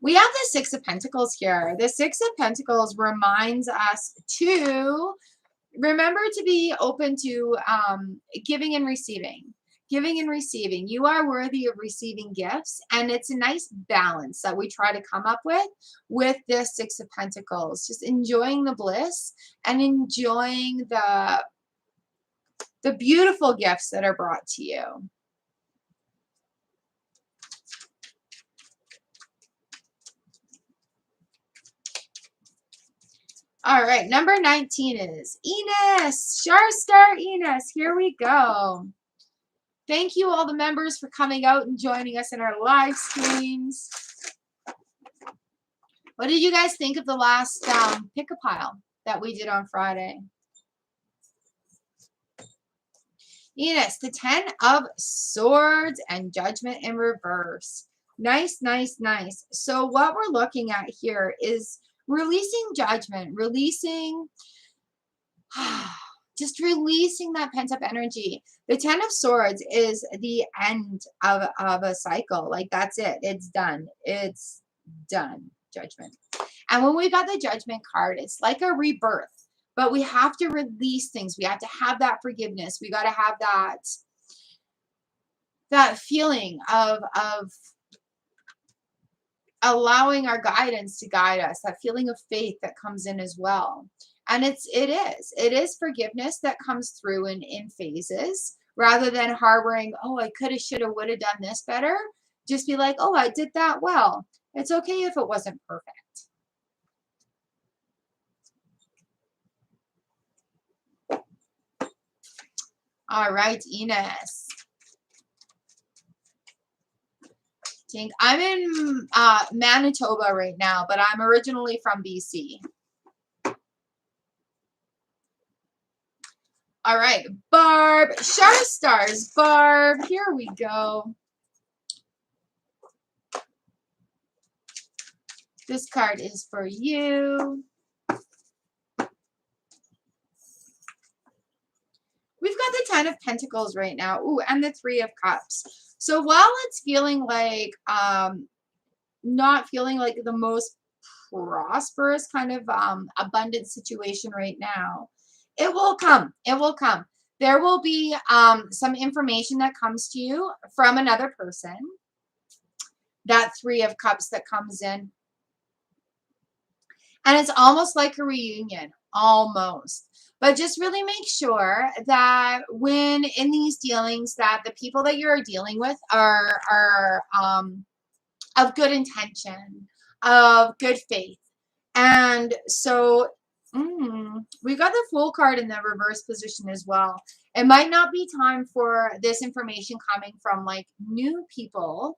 We have the 6 of Pentacles here. The 6 of Pentacles reminds us to remember to be open to giving and receiving. Giving and receiving. You are worthy of receiving gifts, and it's a nice balance that we try to come up with this 6 of Pentacles. Just enjoying the bliss and enjoying the beautiful gifts that are brought to you. All right, number 19 is Enos. Star Enos. Here we go. Thank you, all the members, for coming out and joining us in our live streams. What did you guys think of the last pick-a-pile that we did on Friday? Enos, the 10 of Swords and Judgment in reverse. Nice, nice, nice. So what we're looking at here is releasing judgment, releasing, just releasing that pent-up energy. The 10 of Swords is the end of a cycle. Like, that's it. It's done. It's done. Judgment. And when we got the Judgment card, it's like a rebirth. But we have to release things. We have to have that forgiveness. We got to have that feeling of allowing our guidance to guide us, that feeling of faith that comes in as well. And it is forgiveness that comes through in phases rather than harboring, oh, I could have, should have, would have done this better. Just be like, oh, I did that well. It's okay if it wasn't perfect. All right, Ines. I'm in Manitoba right now, but I'm originally from BC. All right, Barb, Shar Stars. Barb, here we go. This card is for you. We've got the 10 of Pentacles right now. Ooh, and the 3 of Cups. So while it's feeling like, not feeling like the most prosperous kind of abundant situation right now, it will come. It will come. There will be some information that comes to you from another person. That 3 of Cups that comes in. And it's almost like a reunion. Almost. But just really make sure that when in these dealings that the people that you're dealing with are of good intention, of good faith. And so we got the Fool card in the reverse position as well. It might not be time for this information coming from like new people.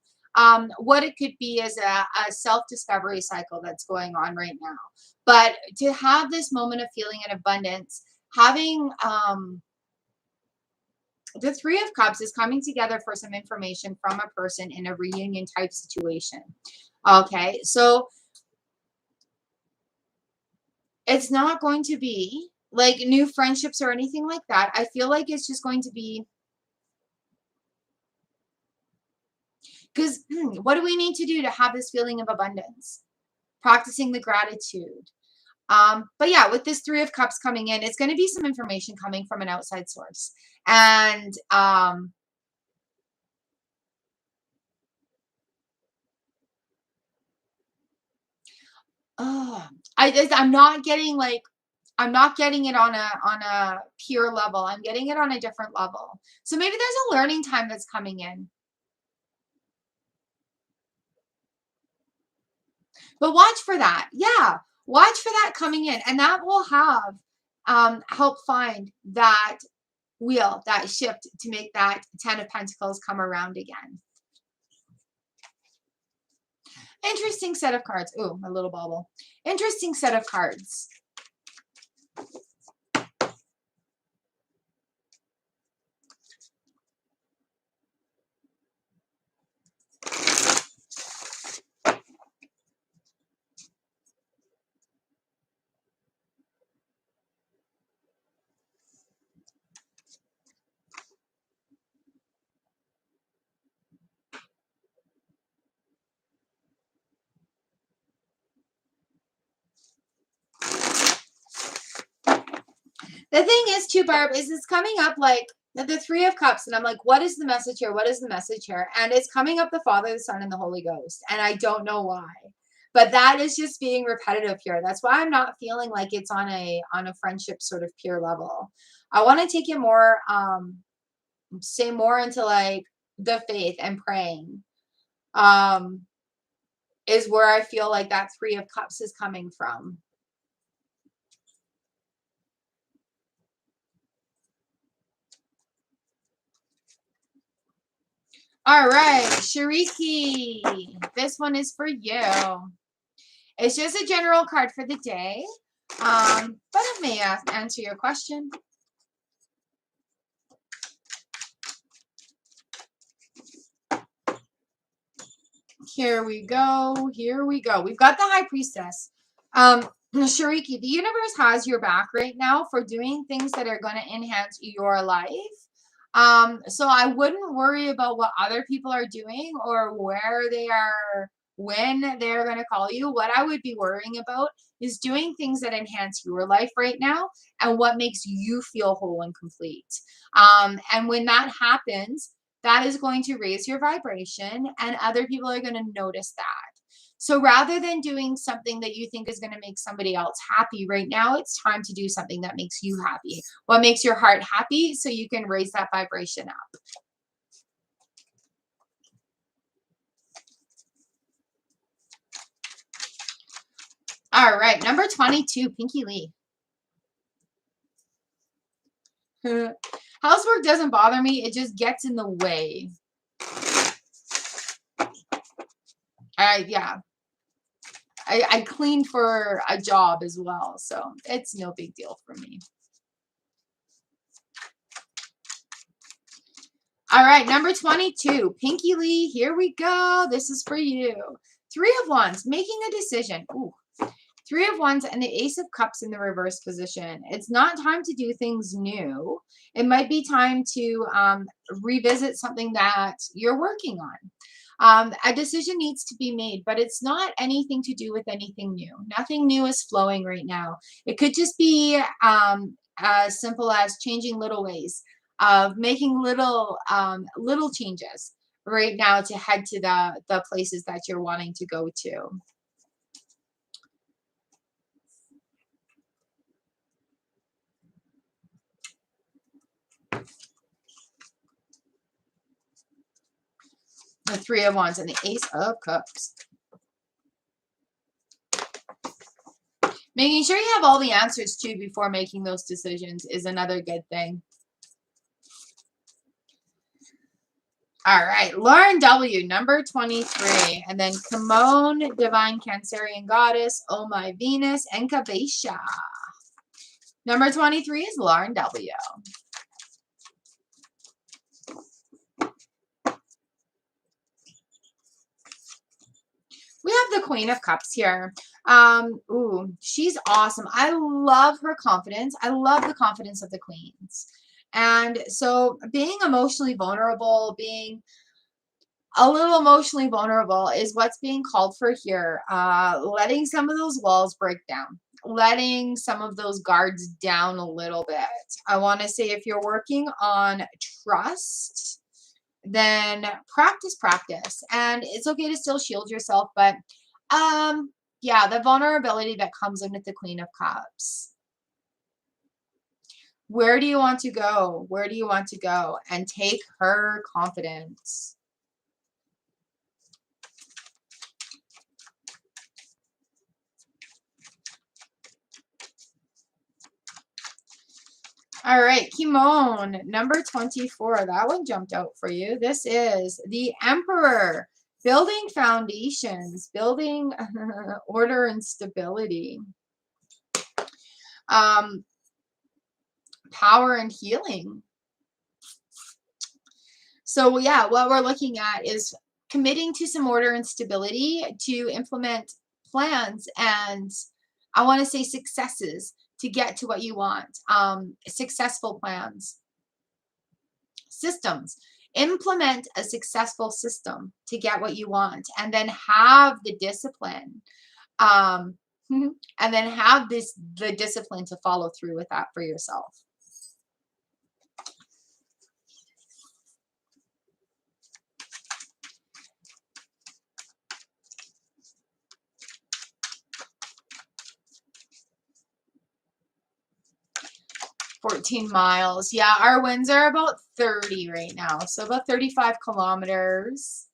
What it could be is a self-discovery cycle that's going on right now. But to have this moment of feeling in abundance, having the 3 of Cups is coming together for some information from a person in a reunion type situation. Okay, so it's not going to be like new friendships or anything like that. I feel like it's just going to be, because what do we need to do to have this feeling of abundance? Practicing the gratitude. But yeah, with this 3 of Cups coming in, it's going to be some information coming from an outside source. And I'm not getting like, I'm not getting it on a pure level. I'm getting it on a different level. So maybe there's a learning time that's coming in. But watch for that. Yeah. Watch for that coming in. And that will have help find that wheel, that shift to make that 10 of Pentacles come around again. Interesting set of cards. Ooh, my little bauble. Interesting set of cards. The thing is, too, Barb, is it's coming up like the 3 of Cups, and I'm like, what is the message here? What is the message here? And it's coming up the Father, the Son, and the Holy Ghost, and I don't know why. But that is just being repetitive here. That's why I'm not feeling like it's on a friendship sort of pure level. I want to take it more, say more into like the faith and praying. Is where I feel like that 3 of Cups is coming from. All right, Shariki, this one is for you. It's just a general card for the day, but it may answer your question. Here we go. Here we go. We've got the High Priestess. Shariki, the universe has your back right now for doing things that are going to enhance your life. So I wouldn't worry about what other people are doing or where they are, when they're going to call you. What I would be worrying about is doing things that enhance your life right now and what makes you feel whole and complete. And when that happens, that is going to raise your vibration and other people are going to notice that. So rather than doing something that you think is going to make somebody else happy right now, it's time to do something that makes you happy. What makes your heart happy, so you can raise that vibration up. All right, number 22, Pinky Lee. Housework doesn't bother me. It just gets in the way. Yeah. I clean for a job as well, so it's no big deal for me. All right, number 22, Pinky Lee, here we go. This is for you. 3 of Wands, making a decision. Ooh. 3 of Wands and the Ace of Cups in the reverse position. It's not time to do things new. It might be time to revisit something that you're working on. A decision needs to be made, but it's not anything to do with anything new. Nothing new is flowing right now. It could just be as simple as changing little ways of making little changes right now to head to the places that you're wanting to go to. The 3 of Wands and the Ace of Cups. Making sure you have all the answers too before making those decisions is another good thing. All right, Lauren W, number 23. And then Kimon, Divine Cancerian Goddess, Oh My Venus, and Kabesha. Number 23 is Lauren W. We have the Queen of Cups here. Ooh, she's awesome. I love her confidence. I love the confidence of the queens. And so being emotionally vulnerable, being a little emotionally vulnerable is what's being called for here. Letting some of those walls break down. Letting some of those guards down a little bit. I want to say if you're working on trust, then practice. And it's okay to still shield yourself, but yeah, the vulnerability that comes in with the Queen of Cups. Where do you want to go? Where do you want to go? And take her confidence. All right, Kimon, number 24. That one jumped out for you. This is the Emperor. Building foundations, building order and stability. Power and healing. So yeah, what we're looking at is committing to some order and stability to implement plans and I want to say successes to get to what you want. Successful plans. Systems. Implement a successful system to get what you want and then have the discipline. And then have the discipline to follow through with that for yourself. $14 miles. Yeah, our winds are about 30 right now. So about 35 kilometers.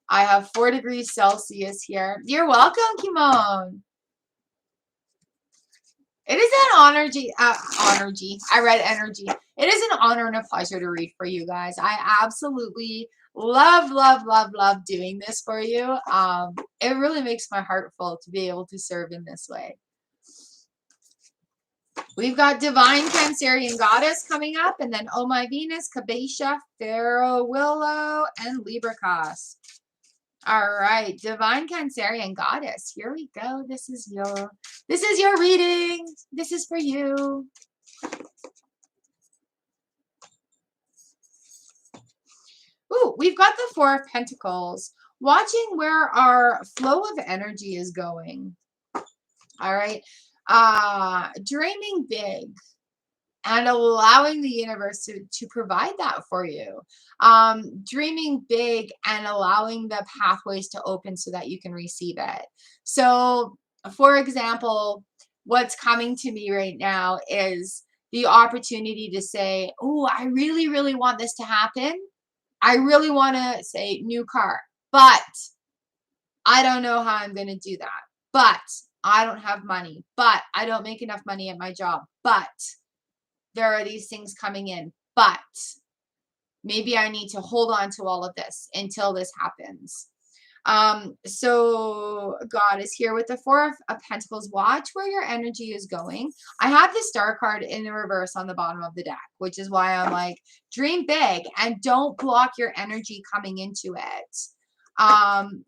I have 4 degrees Celsius here. You're welcome, Kimon. It is an energy. I read energy. It is an honor and a pleasure to read for you guys. I absolutely love doing this for you. It really makes my heart full to be able to serve in this way. We've got Divine Cancerian Goddess coming up, and then Oh My Venus, Kabesha, Pharaoh Willow, and Libracos. All right, Divine Cancerian Goddess. Here we go. This is your reading. This is for you. Ooh, we've got the 4 of Pentacles. Watching where our flow of energy is going. All right. Dreaming big. and allowing the universe to provide that for you. Dreaming big and allowing the pathways to open so that you can receive it. So, for example, what's coming to me right now is the opportunity to say, oh, I really, really want this to happen. I really want to say new car, but I don't know how I'm going to do that. But I don't have money, but I don't make enough money at my job, but there are these things coming in, but maybe I need to hold on to all of this until this happens. So God is here with the Four of Pentacles. Watch where your energy is going. I have the Star card in the reverse on the bottom of the deck, which is why I'm like, dream big and don't block your energy coming into it.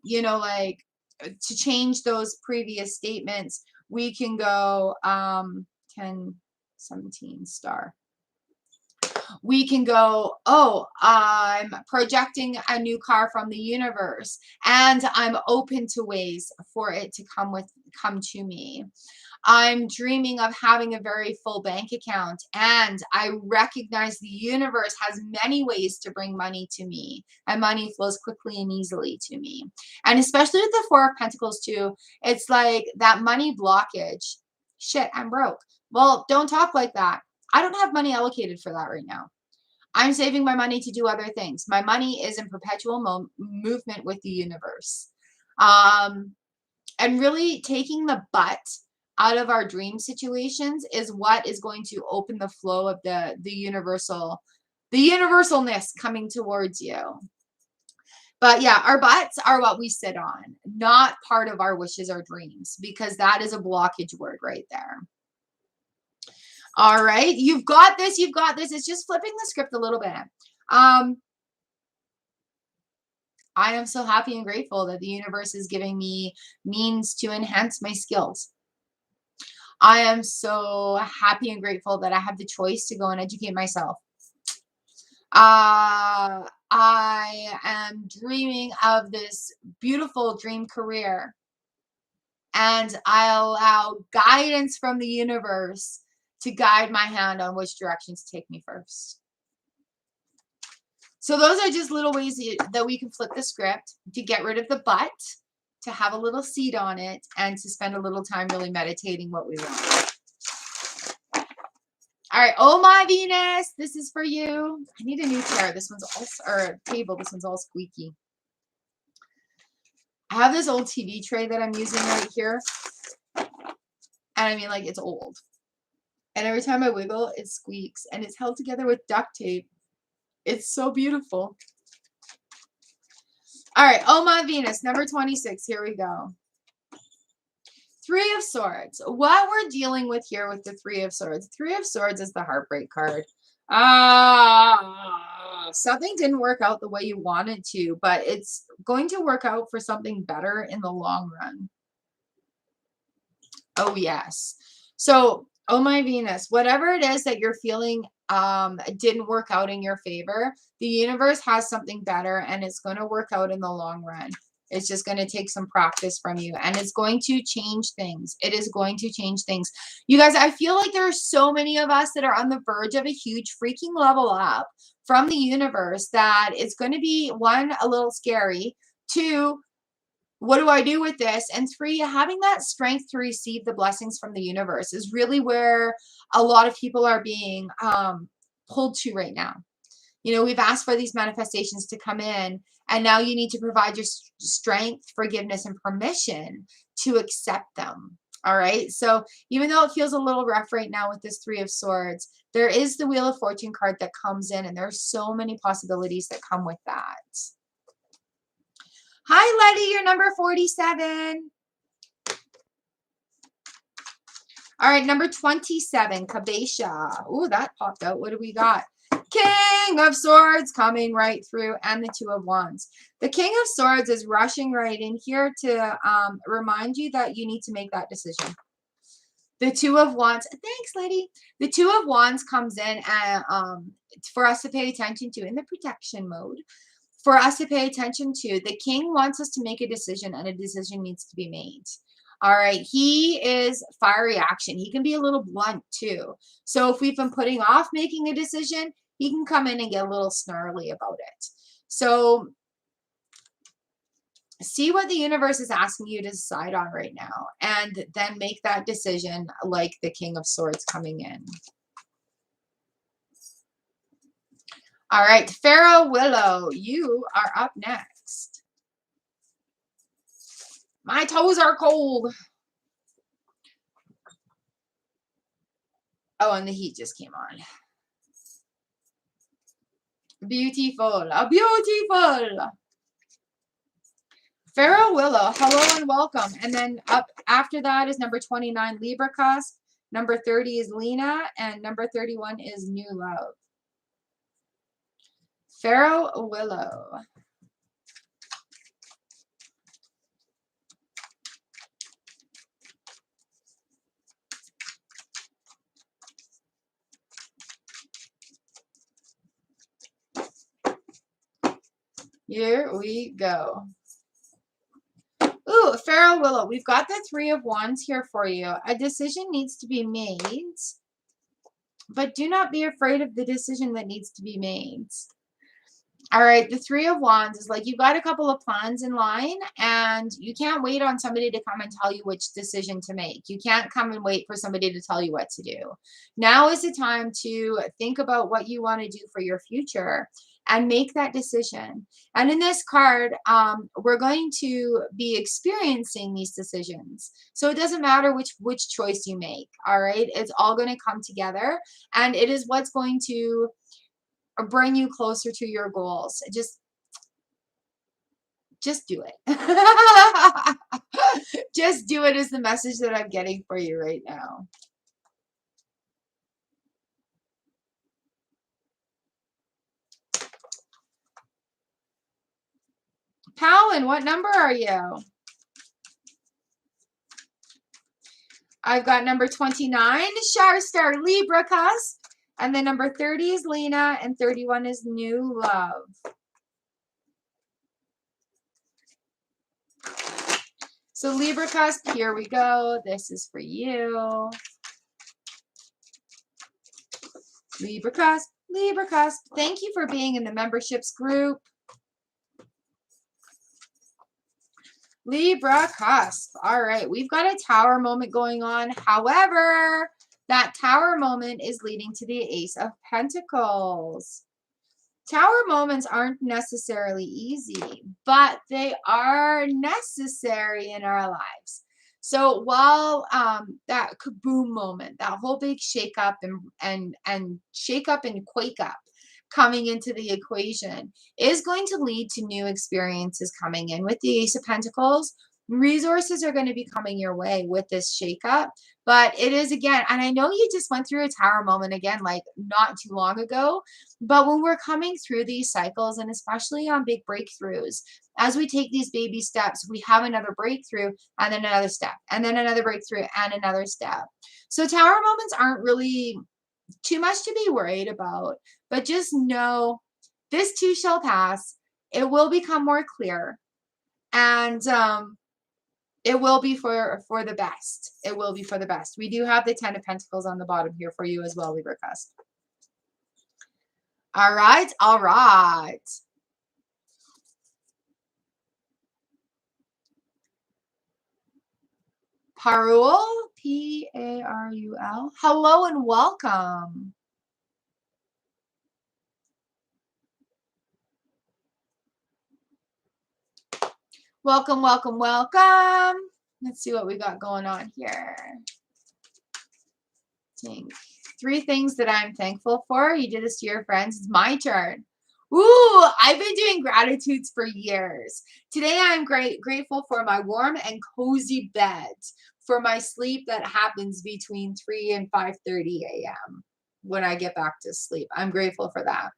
You know, like to change those previous statements, we can go 10, 17 star. We can go, oh, I'm projecting a new car from the universe and I'm open to ways for it to come to me. I'm dreaming of having a very full bank account and I recognize the universe has many ways to bring money to me and money flows quickly and easily to me. And especially with the Four of Pentacles too, it's like that money blockage. Shit, I'm broke. Well, don't talk like that. I don't have money allocated for that right now. I'm saving my money to do other things. My money is in perpetual movement with the universe. And really taking the but out of our dream situations is what is going to open the flow of the universalness coming towards you. But yeah, our buts are what we sit on, not part of our wishes or dreams, because that is a blockage word right there. All right, you've got this, you've got this. It's just flipping the script a little bit. I am so happy and grateful that the universe is giving me means to enhance my skills. I am so happy and grateful that I have the choice to go and educate myself. I am dreaming of this beautiful dream career, and I allow guidance from the universe to guide my hand on which direction to take me first. So those are just little ways that we can flip the script to get rid of the but, to have a little seed on it, and to spend a little time really meditating what we want. All right. Oh, my Venus, this is for you. I need a new chair. This one's all, or table. This one's all squeaky. I have this old TV tray that I'm using right here. And I mean, like, it's old. And every time I wiggle, it squeaks. And it's held together with duct tape. It's so beautiful. All right. Oh, my Venus, number 26. Here we go. Three of Swords. What we're dealing with here with the Three of Swords. Three of Swords is the heartbreak card. Something didn't work out the way you wanted to, but it's going to work out for something better in the long run. Oh, yes. So, oh, my Venus, whatever it is that you're feeling didn't work out in your favor, the universe has something better and it's going to work out in the long run. It's just going to take some practice from you and it's going to change things. It is going to change things. You guys, I feel like there are so many of us that are on the verge of a huge freaking level up from the universe that it's going to be, one, a little scary, two, what do I do with this? And three, having that strength to receive the blessings from the universe is really where a lot of people are being pulled to right now. You know, we've asked for these manifestations to come in, and now you need to provide your strength, forgiveness, and permission to accept them. All right. So even though it feels a little rough right now with this Three of Swords, there is the Wheel of Fortune card that comes in, and there's so many possibilities that come with that. Hi, Letty, you're number 47. All right, number 27, Kabesha. Ooh, that popped out. What do we got? King of Swords coming right through, and the Two of Wands. The King of Swords is rushing right in here to remind you that you need to make that decision. The Two of Wands, thanks, Letty. The Two of Wands comes in for us to pay attention to in the protection mode. For us to pay attention to, the King wants us to make a decision, and a decision needs to be made. All right. He is fiery action. He can be a little blunt too. So if we've been putting off making a decision, he can come in and get a little snarly about it. So see what the universe is asking you to decide on right now, and then make that decision like the King of Swords coming in. All right, Pharaoh Willow, you are up next. My toes are cold. Oh, and the heat just came on. Beautiful, beautiful. Pharaoh Willow, hello and welcome. And then up after that is number 29, Libra Cusp. Number 30 is Lena. And number 31 is New Love. Pharaoh Willow. Here we go. Ooh, Pharaoh Willow, we've got the Three of Wands here for you. A decision needs to be made, but do not be afraid of the decision that needs to be made. All right, the Three of Wands is like you've got a couple of plans in line and you can't wait on somebody to come and tell you which decision to make. You can't come and wait for somebody to tell you what to do. Now is the time to think about what you want to do for your future and make that decision. And in this card, we're going to be experiencing these decisions. So it doesn't matter which choice you make, all right? It's all going to come together, and it is what's going to bring you closer to your goals. Just do it. Just do it is the message that I'm getting for you right now. Palin, what number are you? I've got number 29, Char Star Libra Cusp. And then number 30 is Lena, and 31 is New Love. So Libra Cusp, here we go. This is for you. Libra Cusp, Libra Cusp. Thank you for being in the memberships group. Libra Cusp. All right, we've got a tower moment going on. However, that tower moment is leading to the Ace of Pentacles. Tower moments aren't necessarily easy, but they are necessary in our lives. So while that kaboom moment, that whole big shake up and shake up and quake up coming into the equation is going to lead to new experiences coming in. With the Ace of Pentacles, resources are going to be coming your way with this shakeup. But it is, again, and I know you just went through a tower moment again, like not too long ago, but when we're coming through these cycles, and especially on big breakthroughs, as we take these baby steps, we have another breakthrough and then another step and then another breakthrough and another step. So tower moments aren't really too much to be worried about, but just know this too shall pass. It will become more clear, and it will be for the best. It will be for the best. We do have the 10 of Pentacles on the bottom here for you as well, Libra Cusp. All right, all right. Parul, P-A-R-U-L. Hello and welcome. Welcome, welcome, welcome. Let's see what we got going on here. Three things that I'm thankful for. You did this to your friends. It's my turn. Ooh, I've been doing gratitudes for years. Today I'm grateful for my warm and cozy bed, for my sleep that happens between 3 and 5:30 a.m. when I get back to sleep. I'm grateful for that.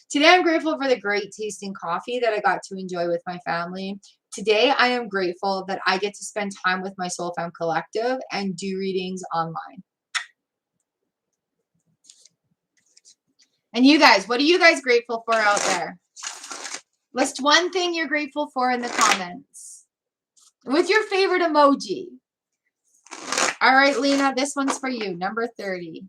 Today I'm grateful for the great tasting coffee that I got to enjoy with my family. Today I am grateful that I get to spend time with my Soul Fam Collective and do readings online. And you guys, what are you guys grateful for out there? List one thing you're grateful for in the comments with your favorite emoji. All right, Lena, this one's for you. Number 30.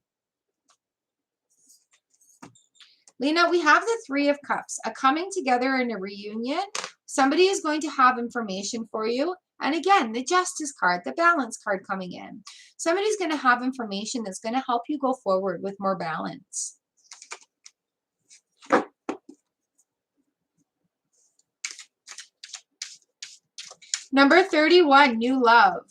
Lena, we have the Three of Cups, a coming together and a reunion. Somebody is going to have information for you. And again, the Justice card, the Balance card coming in. Somebody's going to have information that's going to help you go forward with more balance. Number 31, new love.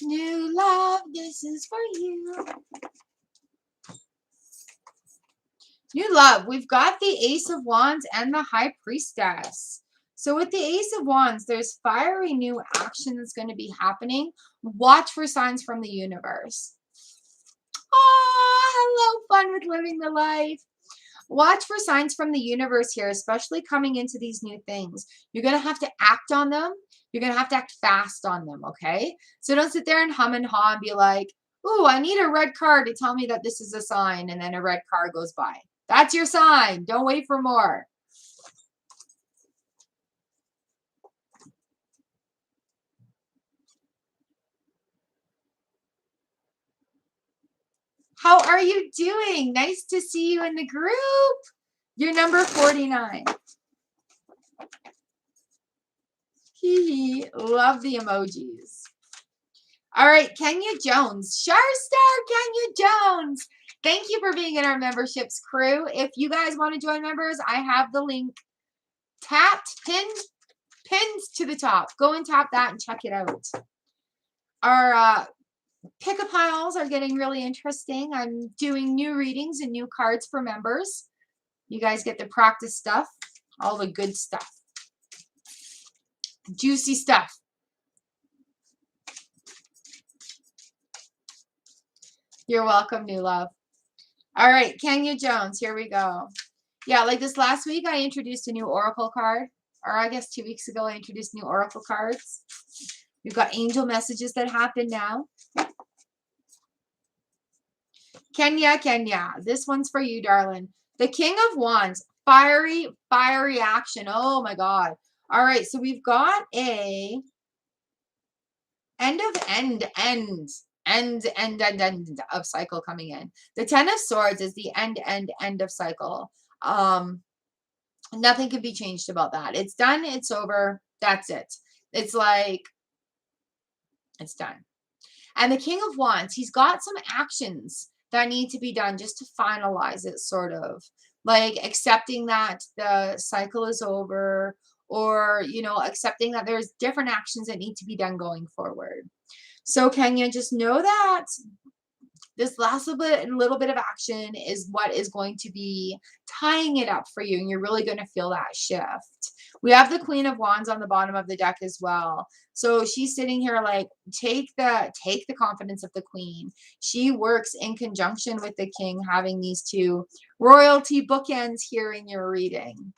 New love, this is for you. New love, we've got the Ace of Wands and the High Priestess. So with the Ace of Wands, there's fiery new action that's going to be happening. Watch for signs from the universe. Oh, hello, fun with living the life. Watch for signs from the universe here, especially coming into these new things. You're going to have to act on them. You're going to have to act fast on them, okay? So don't sit there and hum and haw and be like, ooh, I need a red card to tell me that this is a sign, and then a red card goes by. That's your sign. Don't wait for more. How are you doing? Nice to see you in the group. You're number 49. Hee love the emojis. All right, Kenya Jones. Star Kenya Jones. Thank you for being in our memberships crew. If you guys want to join members, I have the link tapped, pins to the top. Go and tap that and check it out. Our pick-a-piles are getting really interesting. I'm doing new readings and new cards for members. You guys get the practice stuff, all the good stuff. Juicy stuff. You're welcome, new love. All right, Kenya Jones, here we go. Yeah, like this last week, I introduced a new oracle card. Or I guess 2 weeks ago, I introduced new oracle cards. We've got angel messages that happen now. Kenya, this one's for you, darling. The King of Wands, fiery action. Oh my God. All right, so we've got a end of cycle coming in. The Ten of Swords is the end of cycle. Nothing can be changed about that. It's done. It's over. That's it. It's like, it's done. And the King of Wands, he's got some actions that need to be done just to finalize it, sort of. Like accepting that the cycle is over, or, you know, accepting that there's different actions that need to be done going forward. So Kenya, just know that this last little bit of action is what is going to be tying it up for you, and you're really going to feel that shift. We have the Queen of Wands on the bottom of the deck as well. So she's sitting here like, take the confidence of the Queen. She works in conjunction with the King, having these two royalty bookends here in your reading.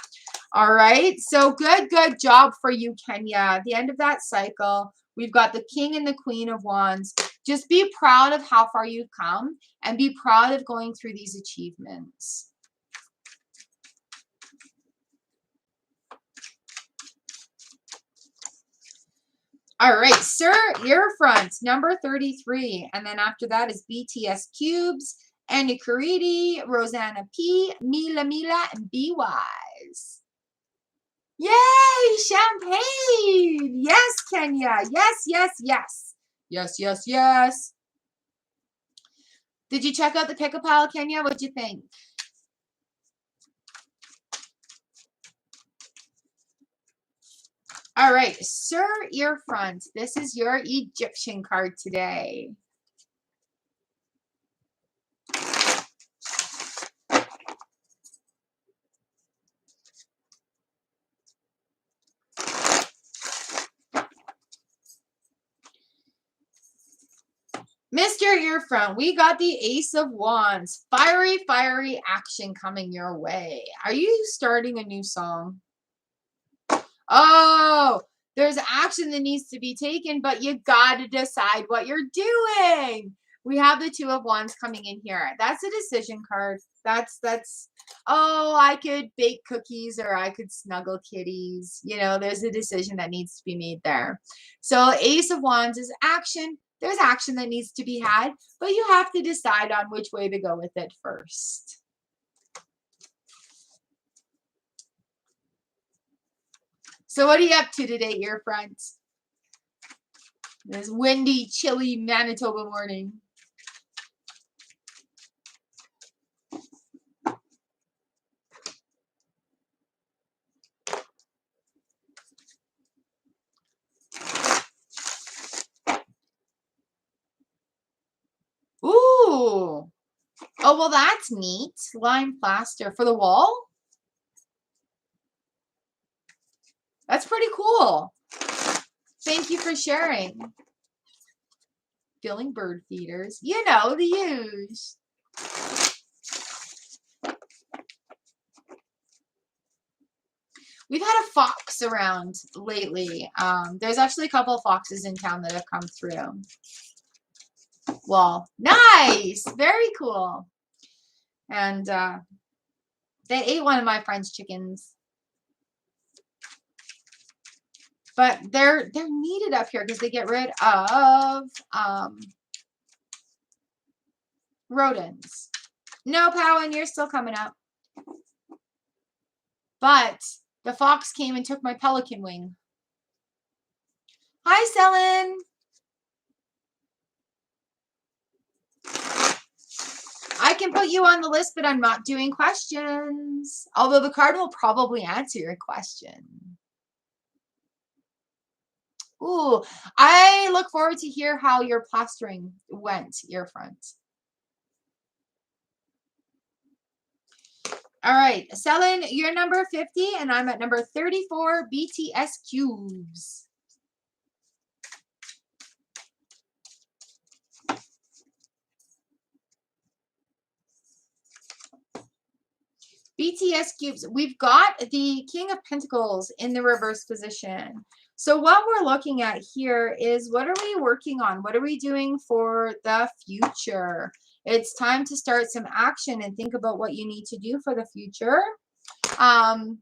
All right, so good job for you, Kenya. At the end of that cycle, we've got the King and the Queen of Wands. Just be proud of how far you've come and be proud of going through these achievements. All right, Sir Earfront, number 33. And then after that is BTS Cubes, Andy Caridi, Rosanna P, Mila, and Be Wise. Yay, champagne. Yes, Kenya. Yes. Did you check out the pick-a-pile, Kenya? What'd you think? All right, Sir Earfront. This is your Egyptian card today. Mr. Earfront, we got the Ace of Wands. Fiery action coming your way. Are you starting a new song? Oh, there's action that needs to be taken, but you got to decide what you're doing. We have the Two of Wands coming in here. That's a decision card. That's, oh, I could bake cookies or I could snuggle kitties. You know, there's a decision that needs to be made there. So Ace of Wands is action. There's action that needs to be had, but you have to decide on which way to go with it first. So what are you up to today, your friends? This windy, chilly Manitoba morning. Ooh. Oh, well, that's neat. Lime plaster for the wall. That's pretty cool. Thank you for sharing. Filling bird feeders. You know, the use. We've had a fox around lately. There's actually a couple of foxes in town that have come through. Well, nice. Very cool. And they ate one of my friend's chickens. But they're needed up here because they get rid of rodents. No, Powen, you're still coming up. But the fox came and took my pelican wing. Hi, Selin. I can put you on the list, but I'm not doing questions. Although the card will probably answer your question. Ooh, I look forward to hear how your plastering went, your front. All right, Selin, you're number 50, and I'm at number 34, BTS cubes. BTS cubes. We've got the King of Pentacles in the reverse position. So what we're looking at here is, what are we working on? What are we doing for the future? It's time to start some action and think about what you need to do for the future. And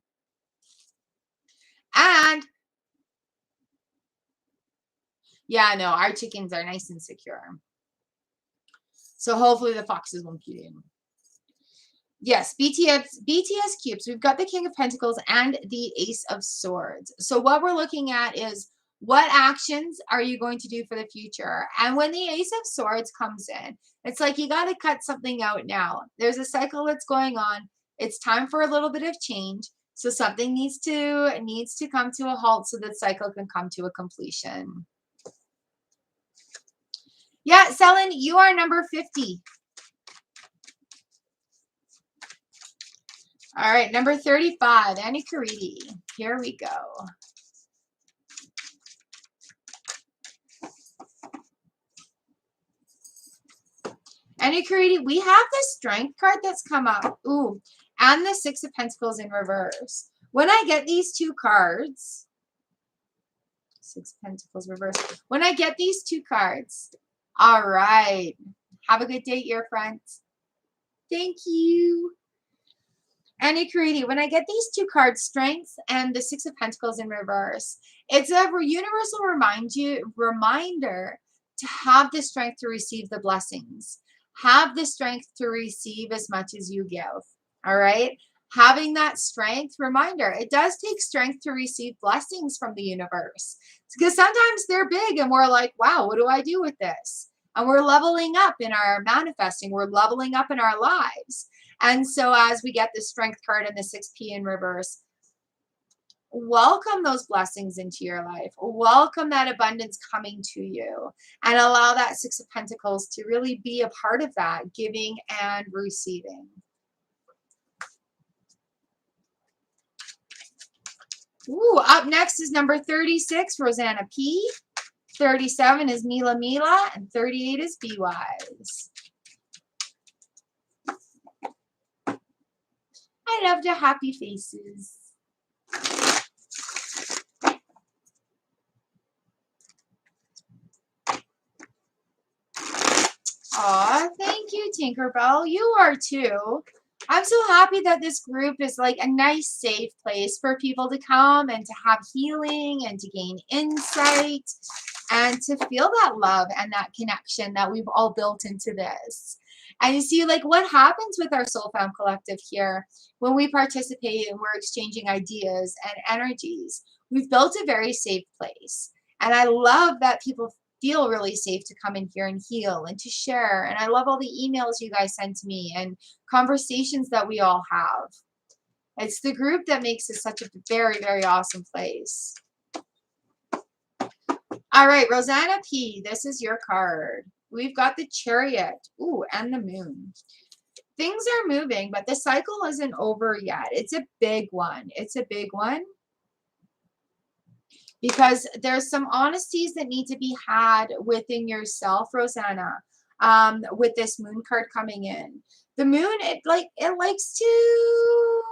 yeah, no, our chickens are nice and secure. So hopefully the foxes won't get in. Yes, BTS cubes. We've got the King of Pentacles and the Ace of Swords. So what we're looking at is, what actions are you going to do for the future? And when the Ace of Swords comes in, it's like you got to cut something out now. There's a cycle that's going on. It's time for a little bit of change. So something needs to come to a halt so that cycle can come to a completion. Yeah, Selin, you are number 50. All right, number 35, Annie Caridi. Here we go. Annie Caridi, we have the Strength card that's come up. Ooh, and the Six of Pentacles in reverse. When I get these two cards, Six of Pentacles reverse. When I get these two cards, all right. Have a good day, your friends. Thank you. Annie Caridi, when I get these two cards, Strength and the Six of Pentacles in reverse, it's a universal reminder to have the strength to receive the blessings. Have the strength to receive as much as you give. All right? Having that strength, reminder, it does take strength to receive blessings from the universe. Because sometimes they're big and we're like, wow, what do I do with this? And we're leveling up in our manifesting. We're leveling up in our lives. And so as we get the Strength card and the 6P in reverse, welcome those blessings into your life. Welcome that abundance coming to you. And allow that Six of Pentacles to really be a part of that, giving and receiving. Ooh, up next is number 36, Rosanna P. 37 is Mila Mila. And 38 is Be Wise. I love the happy faces. Tinkerbell. You are too. I'm so happy that this group is like a nice, safe place for people to come and to have healing and to gain insight and to feel that love and that connection that we've all built into this. And you see, like, what happens with our Soul Fam Collective here when we participate and we're exchanging ideas and energies. We've built a very safe place. And I love that people feel really safe to come in here and heal and to share. And I love all the emails you guys send to me and conversations that we all have. It's the group that makes it such a very, very awesome place. All right, Rosanna P., this is your card. We've got the Chariot. Ooh, and the Moon. Things are moving, but the cycle isn't over yet. It's a big one. It's a big one. Because there's some honesties that need to be had within yourself, Rosanna, with this Moon card coming in. The Moon, it likes to...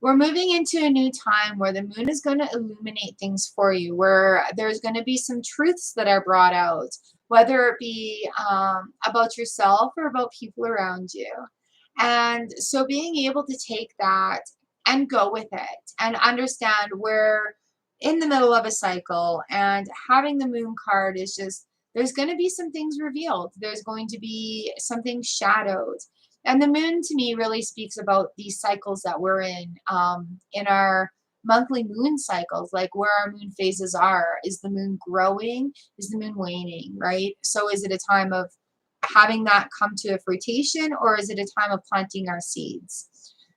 We're moving into a new time where the Moon is going to illuminate things for you, where there's going to be some truths that are brought out, whether it be about yourself or about people around you. And so being able to take that and go with it and understand we're in the middle of a cycle, and having the Moon card is just, there's going to be some things revealed. There's going to be something shadowed. And the Moon to me really speaks about these cycles that we're in our monthly moon cycles, like where our moon phases are. Is the Moon growing? Is the Moon waning, right? So is it a time of having that come to a fruition, or is it a time of planting our seeds?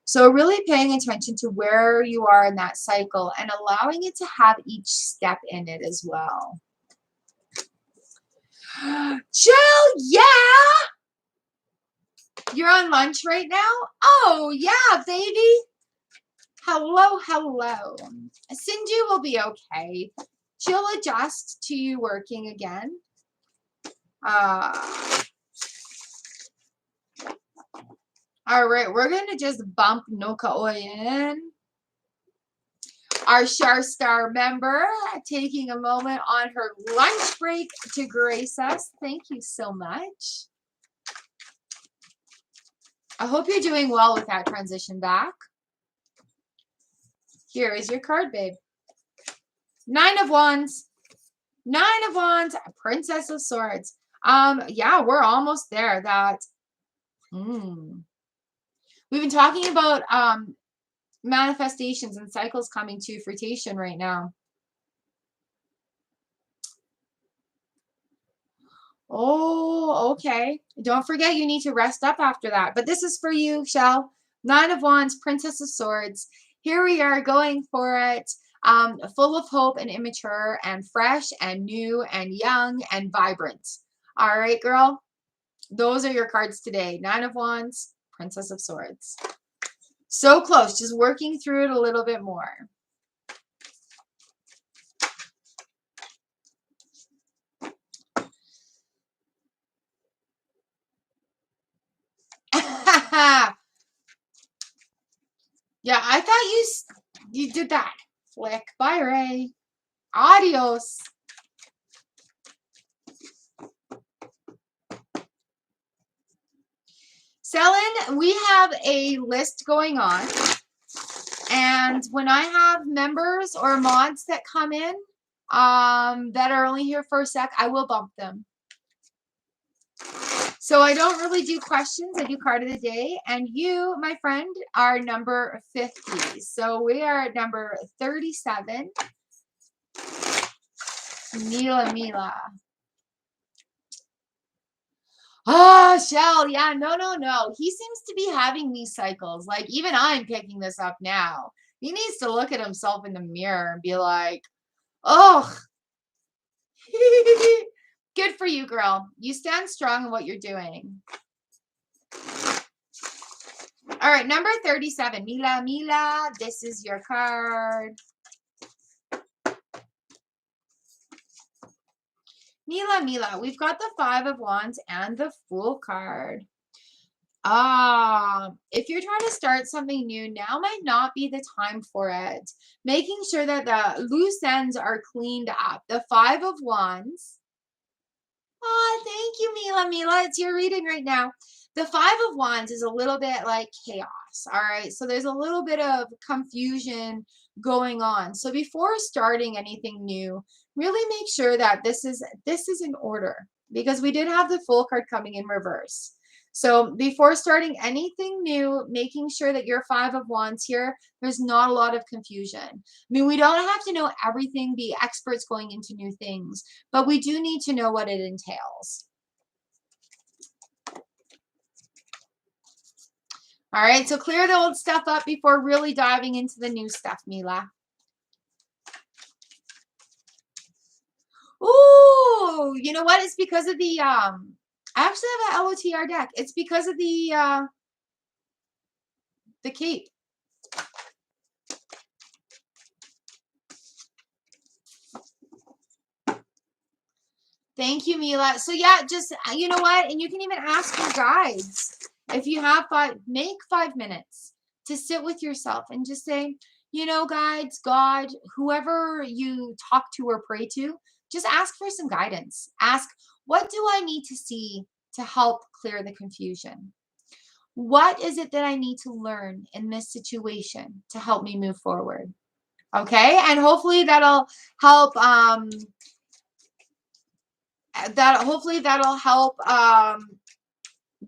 So really paying attention to where you are in that cycle and allowing it to have each step in it as well. Jill, yeah! You're on lunch right now? Oh, yeah, baby. Hello, hello. Cindy will be okay. She'll adjust to you working again. All right, we're going to just bump Noka in. Our Shar Star member taking a moment on her lunch break to grace us. Thank you so much. I hope you're doing well with that transition back. Here is your card, babe. 9 of Wands. 9 of Wands. Princess of Swords. Yeah, we're almost there. We've been talking about manifestations and cycles coming to fruition right now. Oh, okay. Don't forget you need to rest up after that. But this is for you, Shell. 9 of Wands, Princess of Swords. Here we are going for it. Full of hope and immature and fresh and new and young and vibrant. All right, girl. Those are your cards today. 9 of Wands, Princess of Swords. So close. Just working through it a little bit more. Yeah, I thought you did that. Flick. Bye, Ray. Adios. Selin, we have a list going on. And when I have members or mods that come in that are only here for a sec, I will bump them. So I don't really do questions. I do card of the day. And you, my friend, are number 50. So we are at number 37. Mila. Oh, Shell. Yeah, no. He seems to be having these cycles. Like, even I'm picking this up now. He needs to look at himself in the mirror and be like, oh, good for you, girl. You stand strong in what you're doing. All right, number 37. Mila, this is your card. Mila, we've got the 5 of Wands and the Fool card. If you're trying to start something new, now might not be the time for it. Making sure that the loose ends are cleaned up. The Five of Wands. Oh, thank you, Mila. Mila, it's your reading right now. The Five of Wands is a little bit like chaos. All right. So there's a little bit of confusion going on. So before starting anything new, really make sure that this is in order, because we did have the Fool card coming in reverse. So before starting anything new, making sure that your Five of Wands here, there's not a lot of confusion. I mean, we don't have to know everything, be experts going into new things, but we do need to know what it entails. All right, so clear the old stuff up before really diving into the new stuff, Mila. Ooh, you know what? It's because of the I actually have an LOTR deck. It's because of the cape. Thank you, Mila. So yeah, just you know what? And you can even ask your guides. If you have make 5 minutes to sit with yourself and just say, you know, guides, God, whoever you talk to or pray to, just ask for some guidance. Ask, what do I need to see to help clear the confusion? What is it that I need to learn in this situation to help me move forward? Okay. And hopefully that'll help,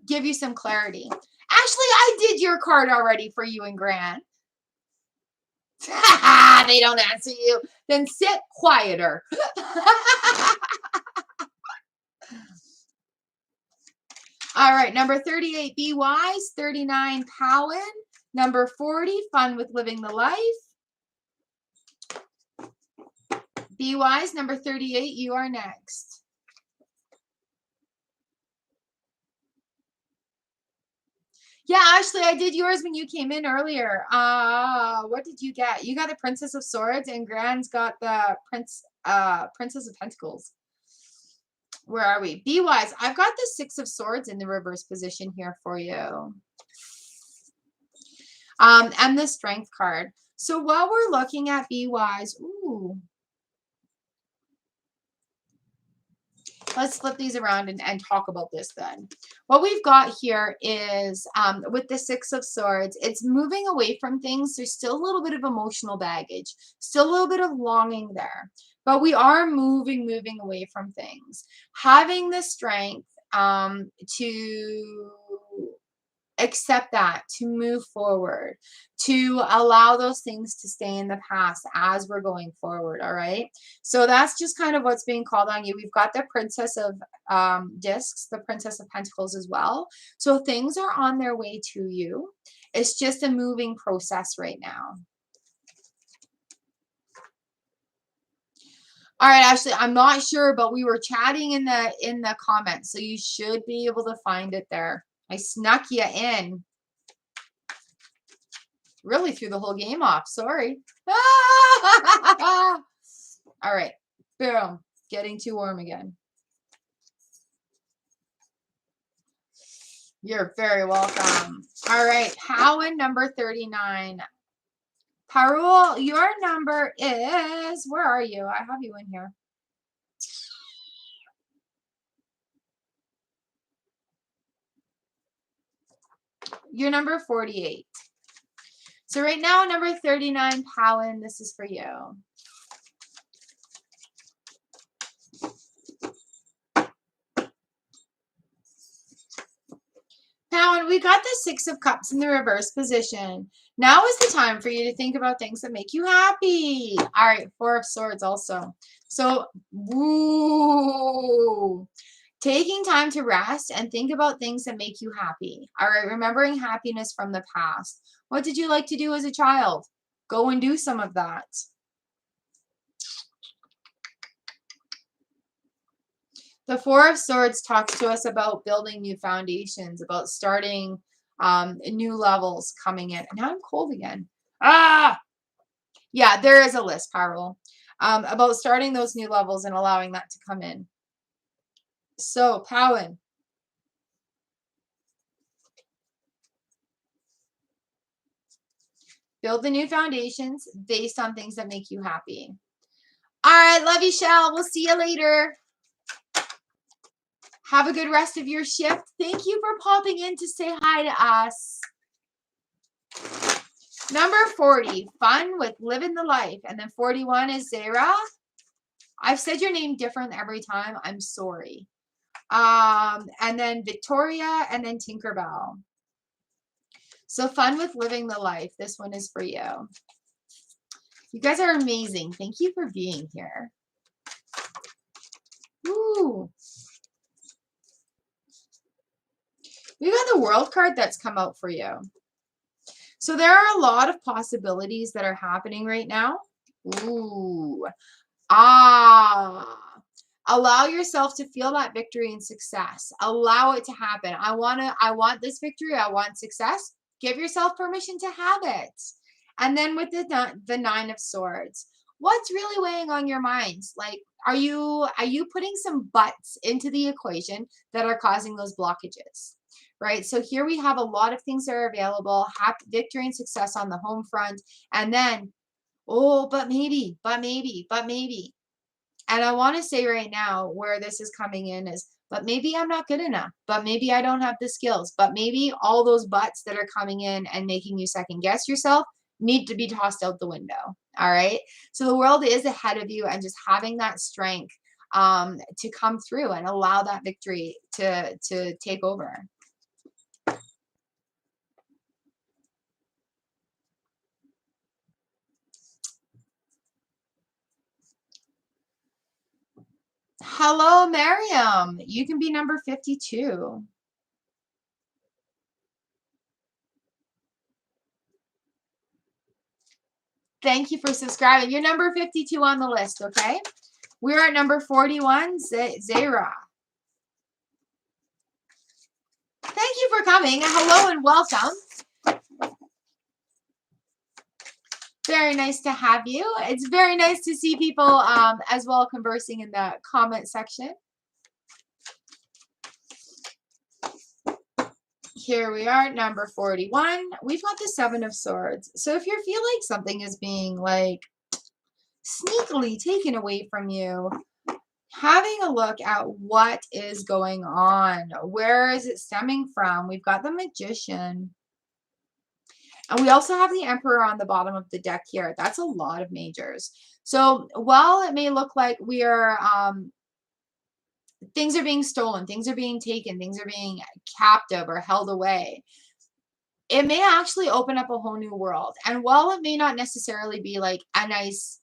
give you some clarity. Ashley, I did your card already for you and Gran. They don't answer you. Then sit quieter. All right, number 38, be wise. 39, Powen. Number 40, fun with living the life. Be wise. Number 38, you are next. Yeah, Ashley, I did yours when you came in earlier. What did you get? You got the Princess of Swords, and Gran's got the Princess of Pentacles. Where are we? Be wise. I've got the Six of Swords in the reverse position here for you. And the Strength card. So while we're looking at be wise, ooh. Let's flip these around and talk about this then. What we've got here is with the Six of Swords, it's moving away from things. There's still a little bit of emotional baggage, still a little bit of longing there, but we are moving away from things. Having the strength to accept that, to move forward, to allow those things to stay in the past as we're going forward. All right. So that's just kind of what's being called on you. We've got the Princess of Discs, the Princess of Pentacles as well. So things are on their way to you. It's just a moving process right now. All right, Ashley, I'm not sure, but we were chatting in the comments, so you should be able to find it there. I snuck you in. Really threw the whole game off. Sorry. All right. Boom. Getting too warm again. You're very welcome. All right. Powen number 39. Parul, your number is, where are you? I have you in here. You're number 48. So right now, number 39, Powen, this is for you. Powen, we got the Six of Cups in the reverse position. Now is the time for you to think about things that make you happy. All right, Four of Swords also. So, woo. Taking time to rest and think about things that make you happy. All right, remembering happiness from the past. What did you like to do as a child? Go and do some of that. The Four of Swords talks to us about building new foundations, about starting new levels coming in. Now I'm cold again. Yeah, there is a list, Parul, about starting those new levels and allowing that to come in. So, Powen. Build the new foundations based on things that make you happy. All right, love you, Shell. We'll see you later. Have a good rest of your shift. Thank you for popping in to say hi to us. Number 40, fun with living the life. And then 41 is Zara. I've said your name different every time. I'm sorry. And then Victoria, and then Tinkerbell. So fun with living the life. This one is for you. You guys are amazing. Thank you for being here. Ooh. We got the World card that's come out for you. So there are a lot of possibilities that are happening right now. Ooh. Allow yourself to feel that victory and success. Allow it to happen. I want this victory. I want success. Give yourself permission to have it. And then with the Nine of Swords, what's really weighing on your minds? Like, are you putting some buts into the equation that are causing those blockages? Right? So here we have a lot of things that are available, victory and success on the home front. And then, oh, but maybe. And I want to say right now where this is coming in is, but maybe I'm not good enough. But maybe I don't have the skills. But maybe all those buts that are coming in and making you second guess yourself need to be tossed out the window. All right. So the world is ahead of you, and just having that strength to come through and allow that victory to take over. Hello, Miriam. You can be number 52. Thank you for subscribing. You're number 52 on the list, okay? We're at number 41, Zara. Thank you for coming. Hello and welcome. Very nice to have you. It's very nice to see people as well conversing in the comment section. Here we are, number 41. We've got the Seven of Swords. So if you feel like something is being like sneakily taken away from you, having a look at what is going on. Where is it stemming from? We've got the Magician. And we also have the Emperor on the bottom of the deck here. That's a lot of majors. So while it may look like we are, things are being stolen, things are being taken, things are being captive or held away, it may actually open up a whole new world. And while it may not necessarily be like a nice,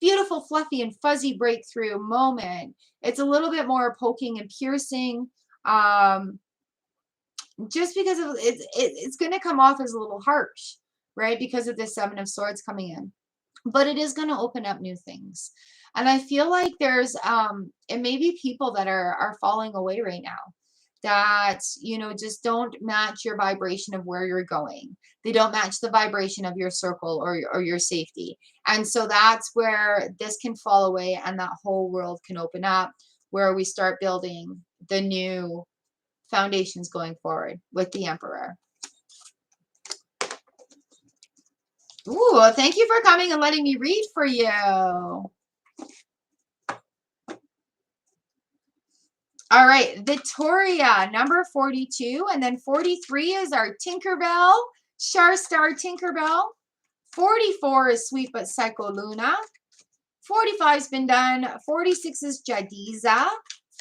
beautiful, fluffy, and fuzzy breakthrough moment, it's a little bit more poking and piercing. Just because of it's going to come off as a little harsh, right? Because of the Seven of Swords coming in. But it is going to open up new things. And I feel like there's it may be people that are falling away right now that, you know, just don't match your vibration of where you're going. They don't match the vibration of your circle or your safety. And so that's where this can fall away, and that whole world can open up, where we start building the new foundations going forward with the Emperor. Ooh, well, thank you for coming and letting me read for you. All right, Victoria, number 42, and then 43 is our Tinkerbell, Char Star Tinkerbell. 44 is Sweet But Psycho Luna. 45's been done. 46 is Jadiza.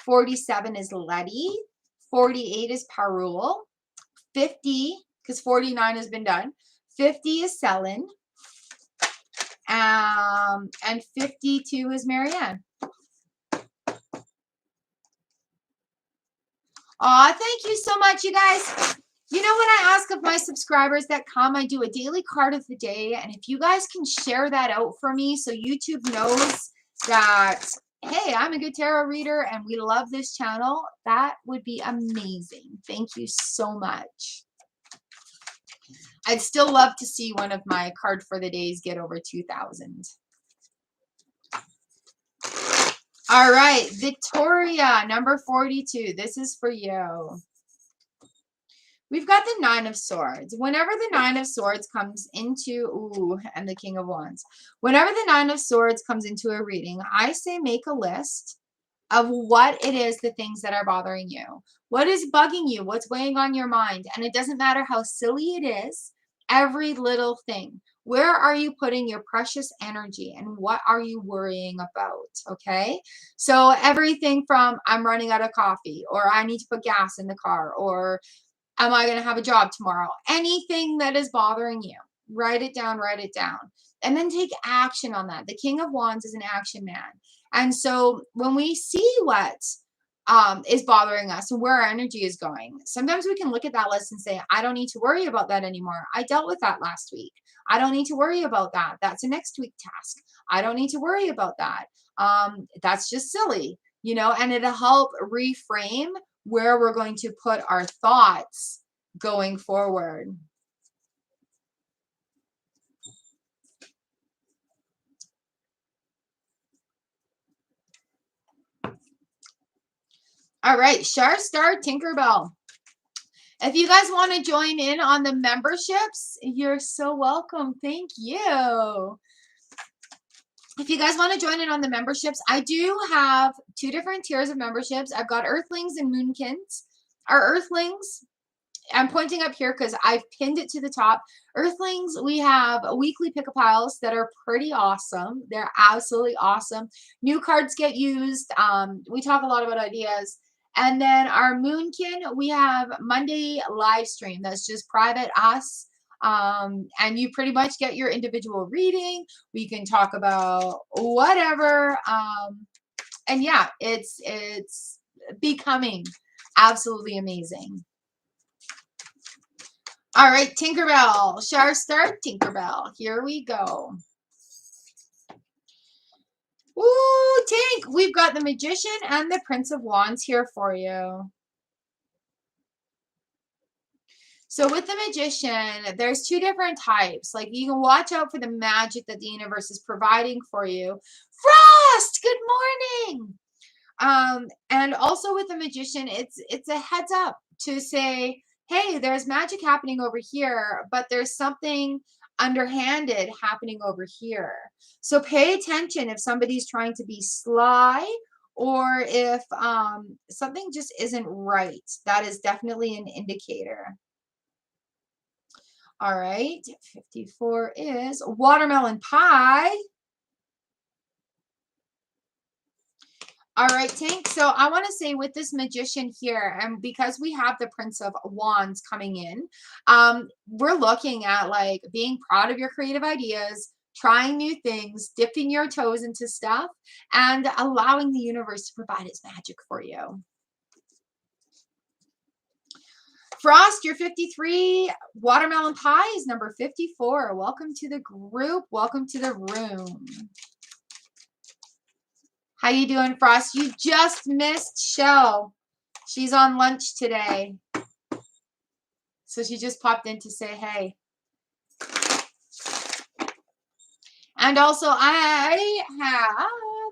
47 is Letty. 48 is Parul. 50, because 49 has been done. 50 is Selin. And 52 is Marianne. Aw, thank you so much, you guys. You know, when I ask of my subscribers that come, I do a daily card of the day. And if you guys can share that out for me so YouTube knows that, hey, I'm a good tarot reader and we love this channel, that would be amazing. Thank you so much. I'd still love to see one of my card for the days get over 2,000. All right, Victoria, number 42. This is for you. We've got the Nine of Swords. Whenever the Nine of Swords comes into, ooh, and the King of Wands. Whenever the Nine of Swords comes into a reading, I say make a list of what it is, the things that are bothering you. What is bugging you? What's weighing on your mind? And it doesn't matter how silly it is, every little thing. Where are you putting your precious energy and what are you worrying about? Okay. So everything from I'm running out of coffee, or I need to put gas in the car, or am I going to have a job tomorrow? Anything that is bothering you, write it down, and then take action on that. The King of Wands is an action man. And so when we see what is bothering us and where our energy is going, sometimes we can look at that list and say, I don't need to worry about that anymore. I dealt with that last week. I don't need to worry about that. That's a next week task. I don't need to worry about that. That's just silly, and it'll help reframe where we're going to put our thoughts going forward. All right, Char Star Tinkerbell. If you guys want to join in on the memberships, you're so welcome. Thank you. If you guys want to join in on the memberships, I do have 2 different tiers of memberships. I've got Earthlings and Moonkins. Our Earthlings, I'm pointing up here because I've pinned it to the top. Earthlings, we have weekly pick-a-piles that are pretty awesome. They're absolutely awesome. New cards get used. We talk a lot about ideas. And then our Moonkin, we have Monday live stream. That's just private us. And you pretty much get your individual reading. We can talk about whatever. And yeah, it's becoming absolutely amazing. All right, Tinkerbell, Char Star Tinkerbell. Here we go. Ooh, Tink, we've got the Magician and the Prince of Wands here for you. So with the Magician, there's 2 different types. Like, you can watch out for the magic that the universe is providing for you. Frost, good morning. And also with the Magician, it's a heads up to say, hey, there's magic happening over here, but there's something underhanded happening over here. So pay attention if somebody's trying to be sly, or if something just isn't right. That is definitely an indicator. All right, 54 is watermelon pie. All right, Tank. So I want to say with this Magician here, and because we have the Prince of Wands coming in, we're looking at like being proud of your creative ideas, trying new things, dipping your toes into stuff, and allowing the universe to provide its magic for you. Frost, you're 53. Watermelon pie is number 54. Welcome to the group. Welcome to the room. How you doing, Frost? You just missed Shell. She's on lunch today. So she just popped in to say hey. And also, I have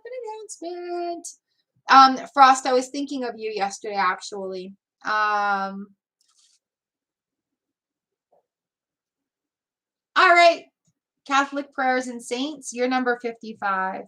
an announcement. Frost, I was thinking of you yesterday, actually. All right. Catholic Prayers and Saints, you're number 55.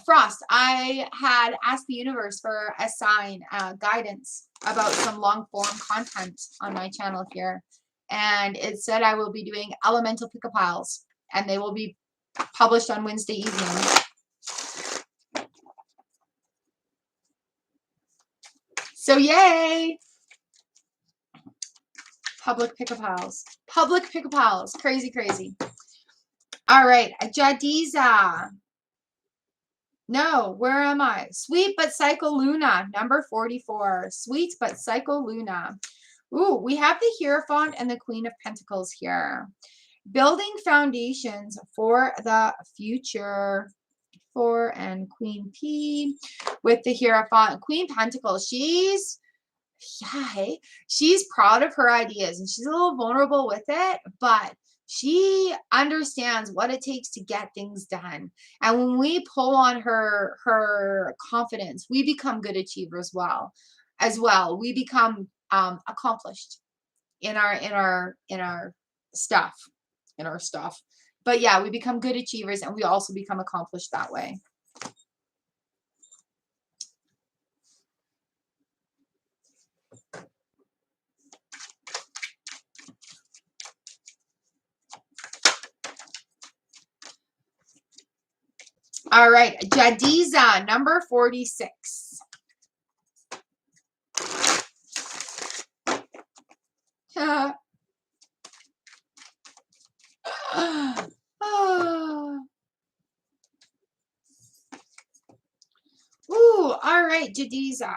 Frost, I had asked the universe for a sign, guidance about some long form content on my channel here. And it said I will be doing elemental pick-a-piles, and they will be published on Wednesday evening. So yay! Public pick-a-piles. Public pick-a-piles. Crazy, crazy. All right, Jadiza. No, where am I? Sweet but Psycho Luna, number 44. Sweet but Psycho Luna. Ooh, we have the Hierophant and the Queen of Pentacles here. Building foundations for the future. 4 and Queen P with the Hierophant. Queen Pentacles, she's proud of her ideas and she's a little vulnerable with it, but She understands what it takes to get things done. And when we pull on her confidence, we become good achievers as well. We become accomplished in our stuff, in our stuff. But yeah, we become good achievers and we also become accomplished that way. All right, Jadiza, number 46. Ooh, all right, Jadiza.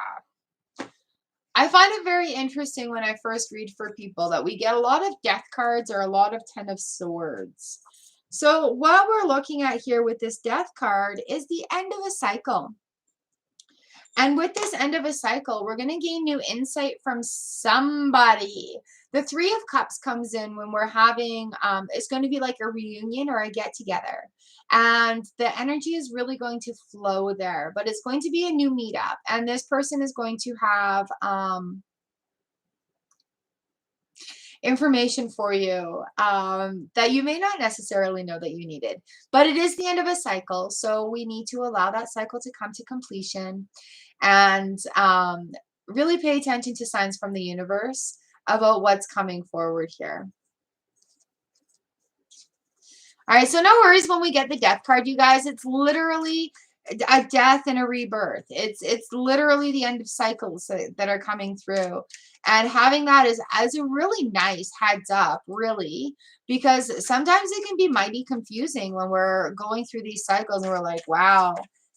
I find it very interesting when I first read for people that we get a lot of death cards or a lot of 10 of swords. So what we're looking at here with this death card is the end of a cycle. And with this end of a cycle, we're going to gain new insight from somebody. The Three of Cups comes in when we're having, it's going to be like a reunion or a get together. And the energy is really going to flow there, but it's going to be a new meetup. And this person is going to have information for you that you may not necessarily know that you needed. But it is the end of a cycle, so we need to allow that cycle to come to completion. And really pay attention to signs from the universe about what's coming forward here. All right, so no worries when we get the death card, you guys. It's literally a death and a rebirth. It's literally the end of cycles that are coming through. And having that as a really nice heads up, really, because sometimes it can be mighty confusing when we're going through these cycles and we're like, wow,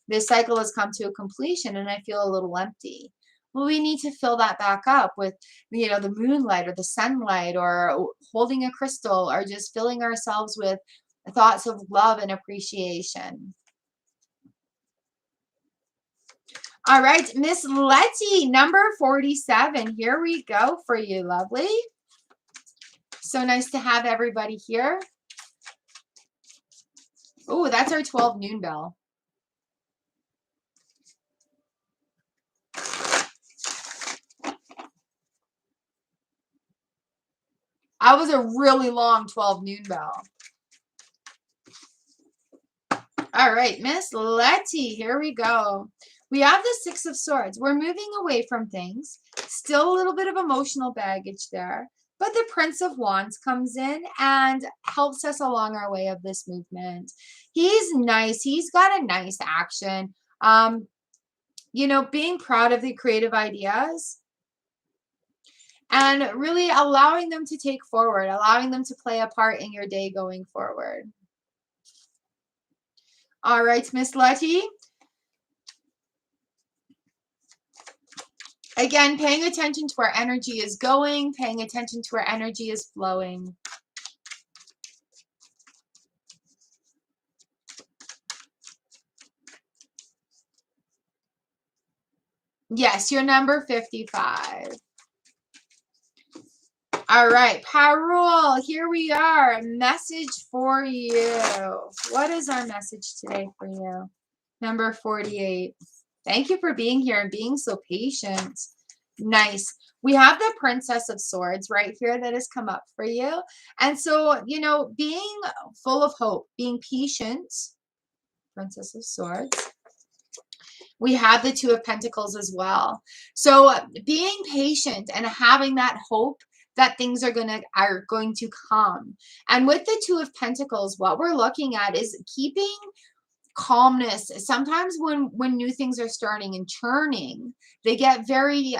this cycle has come to a completion and I feel a little empty. Well, we need to fill that back up with, you know, the moonlight or the sunlight or holding a crystal or just filling ourselves with thoughts of love and appreciation. All right, Miss Letty, number 47. Here we go for you, lovely. So nice to have everybody here. Oh, that's our 12 noon bell. I was a really long 12 noon bell. All right, Miss Letty, here we go. We have the Six of Swords. We're moving away from things. Still a little bit of emotional baggage there. But the Prince of Wands comes in and helps us along our way of this movement. He's nice. He's got a nice action. You know, being proud of the creative ideas and really allowing them to take forward, allowing them to play a part in your day going forward. All right, Miss Letty. Again, paying attention to where energy is going, paying attention to where energy is flowing. Yes, you're number 55. All right, Parul, here we are. Message for you. What is our message today for you? Number 48. Thank you for being here and being so patient. Nice. We have the Princess of Swords right here that has come up for you. And so, you know, being full of hope, being patient, Princess of Swords. We have the Two of Pentacles as well. So being patient and having that hope that things are going to come. And with the Two of Pentacles, what we're looking at is keeping calmness. Sometimes when new things are starting and churning, they get very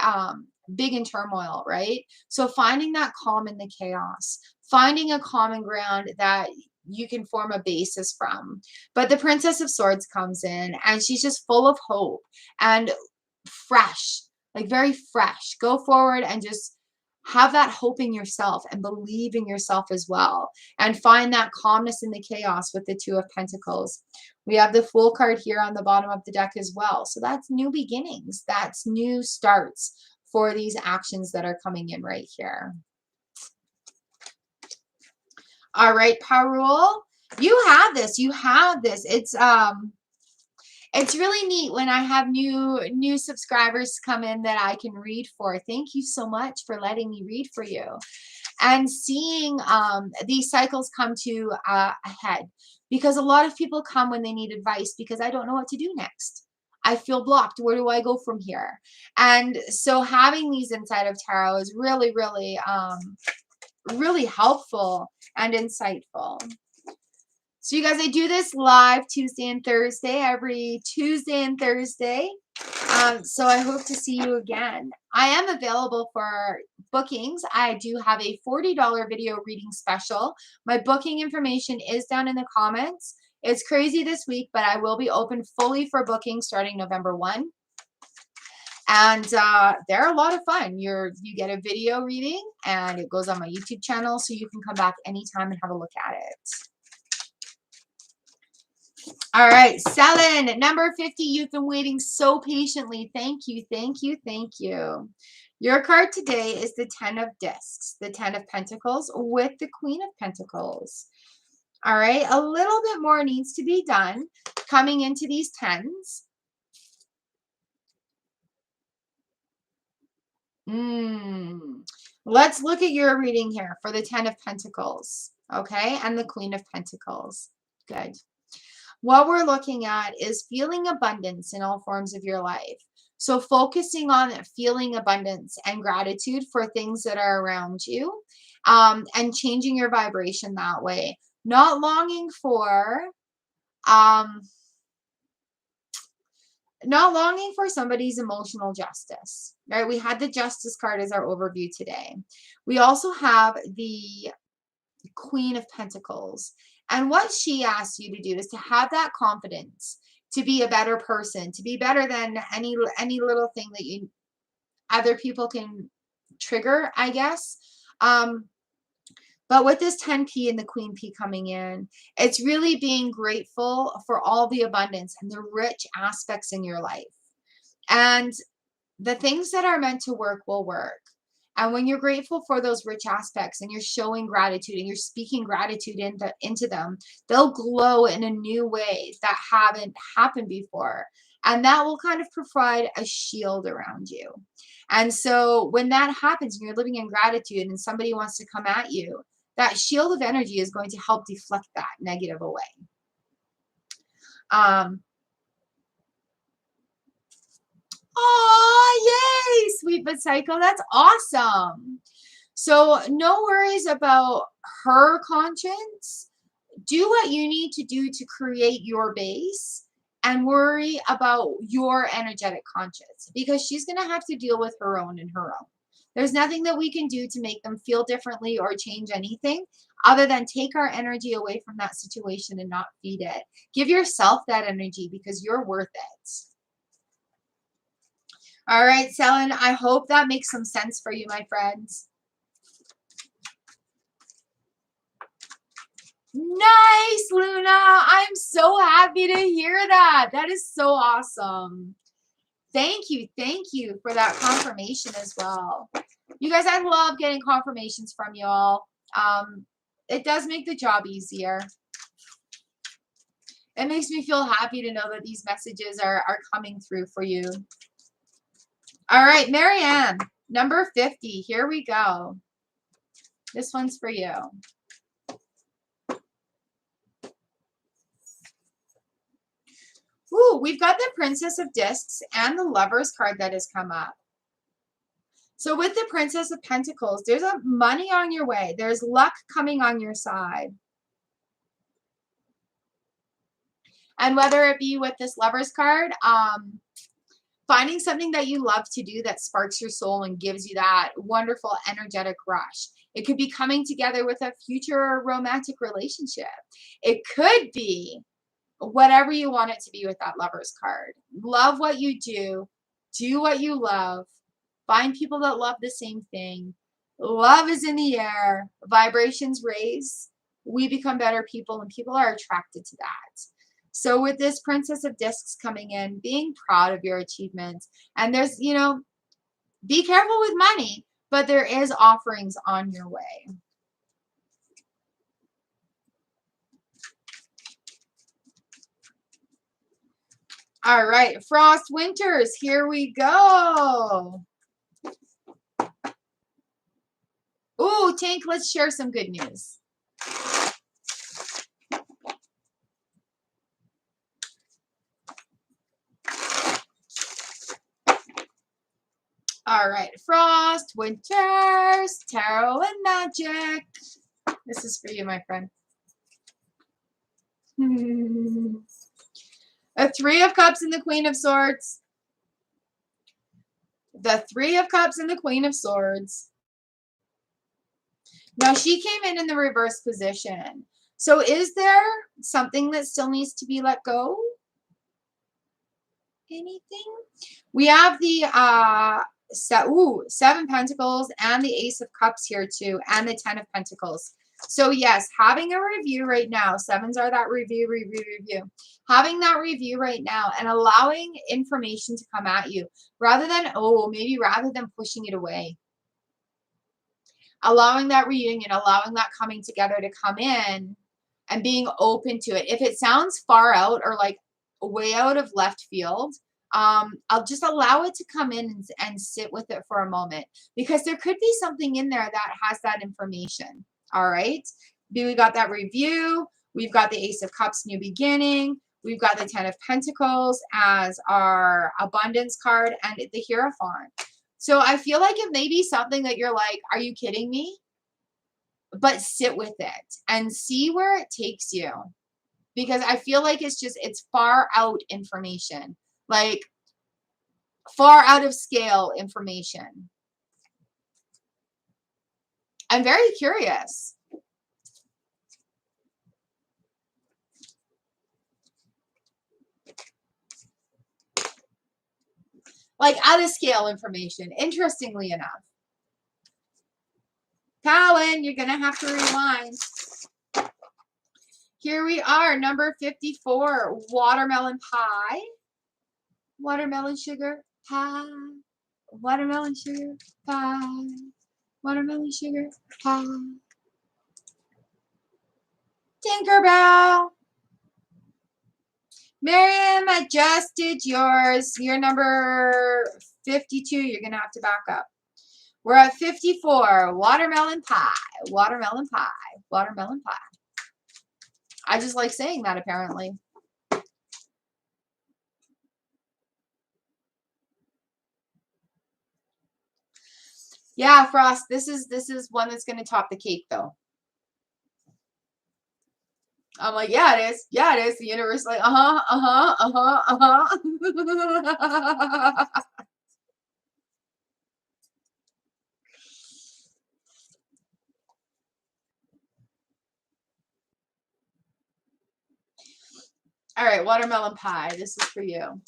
big in turmoil, right? So finding that calm in the chaos, finding a common ground that you can form a basis from. But the Princess of Swords comes in and she's just full of hope and fresh, like very fresh. Go forward and just have that hope in yourself and believe in yourself as well. And find that calmness in the chaos with the Two of Pentacles. We have the Fool card here on the bottom of the deck as well. So that's new beginnings. That's new starts for these actions that are coming in right here. All right, Parul, you have this. You have this. It's really neat when I have new subscribers come in that I can read for. Thank you so much for letting me read for you. And seeing these cycles come to a head, because a lot of people come when they need advice because I don't know what to do next. I feel blocked. Where do I go from here? And so having these inside of tarot is really, really, really helpful and insightful. So you guys, I do this live Tuesday and Thursday, every Tuesday and Thursday. So I hope to see you again. I am available for bookings. I do have a $40 video reading special. My booking information is down in the comments. It's crazy this week, but I will be open fully for booking starting November 1. And they're a lot of fun. You get a video reading and it goes on my YouTube channel, so you can come back anytime and have a look at it. All right, Selin, number 50. You've been waiting so patiently. Thank you, thank you, thank you. Your card today is the 10 of Discs, the 10 of Pentacles with the Queen of Pentacles. All right, a little bit more needs to be done coming into these 10s. Let's look at your reading here for the 10 of Pentacles, okay, and the Queen of Pentacles. Good. What we're looking at is feeling abundance in all forms of your life. So focusing on feeling abundance and gratitude for things that are around you, and changing your vibration that way. Not longing for somebody's emotional justice, right? We had the Justice card as our overview today. We also have the Queen of Pentacles. And what she asks you to do is to have that confidence, to be a better person, to be better than any little thing that other people can trigger, I guess. But with this 10p and the Queen P coming in, it's really being grateful for all the abundance and the rich aspects in your life. And the things that are meant to work will work. And when you're grateful for those rich aspects and you're showing gratitude and you're speaking gratitude into them, they'll glow in a new way that haven't happened before. And that will kind of provide a shield around you. And so when that happens and you're living in gratitude and somebody wants to come at you, that shield of energy is going to help deflect that negative away. Oh, yay, sweet but psycho. That's awesome. So no worries about her conscience. Do what you need to do to create your base and worry about your energetic conscience, because she's going to have to deal with her own and her own. There's nothing that we can do to make them feel differently or change anything other than take our energy away from that situation and not feed it. Give yourself that energy because you're worth it. All right, Selin, I hope that makes some sense for you, my friends. Nice, Luna. I'm so happy to hear that. That is so awesome. Thank you for that confirmation as well. You guys, I love getting confirmations from y'all. It does make the job easier. It makes me feel happy to know that these messages are coming through for you. All right, Marianne, number 50. Here we go. This one's for you. Ooh, we've got the Princess of Discs and the Lovers card that has come up. So with the Princess of Pentacles, there's a money on your way. There's luck coming on your side. And whether it be with this Lovers card, finding something that you love to do that sparks your soul and gives you that wonderful energetic rush. It could be coming together with a future romantic relationship. It could be whatever you want it to be with that Lovers card. Love what you do. Do what you love. Find people that love the same thing. Love is in the air. Vibrations raise. We become better people, and people are attracted to that. So with this Princess of Discs coming in, being proud of your achievements. And there's, you know, be careful with money, but there is offerings on your way. All right, Frost Winters, here we go. Ooh, Tank, let's share some good news. All right, Frost Winters, Tarot and Magic. This is for you, my friend. A Three of Cups and the Queen of Swords. The Three of Cups and the Queen of Swords. Now, she came in the reverse position. So is there something that still needs to be let go? Anything? We have the Seven Pentacles and the Ace of Cups here too, and the Ten of Pentacles. So yes, having a review right now. Sevens are that review. Having that review right now and allowing information to come at you rather than pushing it away. Allowing that reunion, allowing that coming together to come in and being open to it. If it sounds far out or like way out of left field, I'll just allow it to come in and sit with it for a moment, because there could be something in there that has that information. All right. We got that review. We've got the Ace of Cups, new beginning. We've got the Ten of Pentacles as our abundance card and the Hierophant. So I feel like it may be something that you're like, are you kidding me? But sit with it and see where it takes you. Because I feel like it's far out information. Like far out of scale information. I'm very curious. Like out of scale information, interestingly enough. Colin, you're going to have to rewind. Here we are, number 54, watermelon pie. Watermelon sugar pie. Watermelon sugar pie. Watermelon sugar pie. Tinkerbell. Miriam, I just did yours. You're number 52. You're going to have to back up. We're at 54. Watermelon pie. Watermelon pie. Watermelon pie. I just like saying that, apparently. Yeah, Frost, this is one that's going to top the cake, though. I'm like, yeah, it is. Yeah, it is. The universe is like, uh-huh. All right, watermelon pie. This is for you.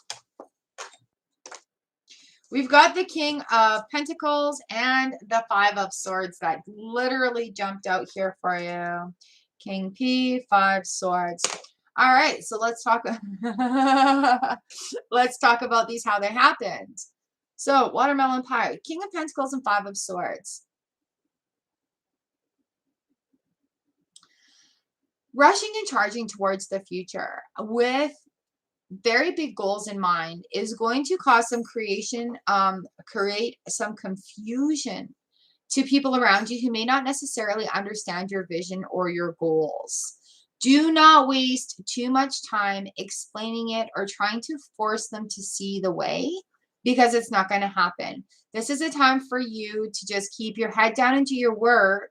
We've got the King of Pentacles and the Five of Swords that literally jumped out here for you. King P, Five Swords. All right, so let's talk. Let's talk about these, how they happened. So, watermelon pie, King of Pentacles and Five of Swords. Rushing and charging towards the future with very big goals in mind is going to cause some create some confusion to people around you who may not necessarily understand your vision or your goals. Do not waste too much time explaining it or trying to force them to see the way, because it's not going to happen. This is a time for you to just keep your head down and do your work,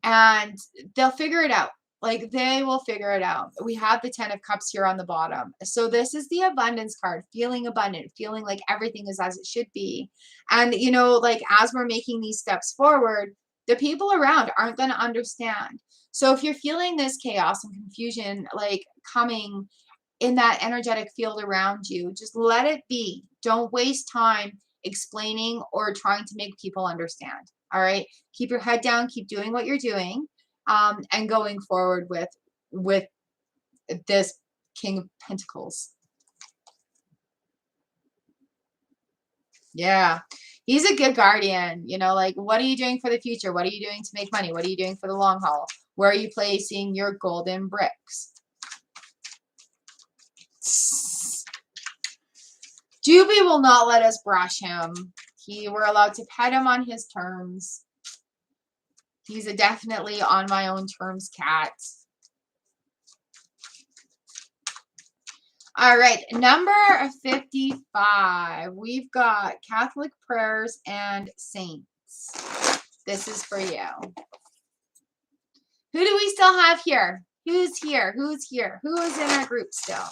and they'll figure it out. Like, they will figure it out. We have the Ten of Cups here on the bottom. So this is the abundance card, feeling abundant, feeling like everything is as it should be. And, you know, like as we're making these steps forward, the people around aren't going to understand. So if you're feeling this chaos and confusion, like coming in that energetic field around you, just let it be. Don't waste time explaining or trying to make people understand. All right. Keep your head down. Keep doing what you're doing. And going forward with this King of Pentacles. Yeah. He's a good guardian. You know, like, what are you doing for the future? What are you doing to make money? What are you doing for the long haul? Where are you placing your golden bricks? Juby will not let us brush him. We're allowed to pet him on his terms. He's a definitely on my own terms cat. All right, number 55. We've got Catholic prayers and saints. This is for you. Who do we still have here? Who's here? Who's here? Who is in our group still?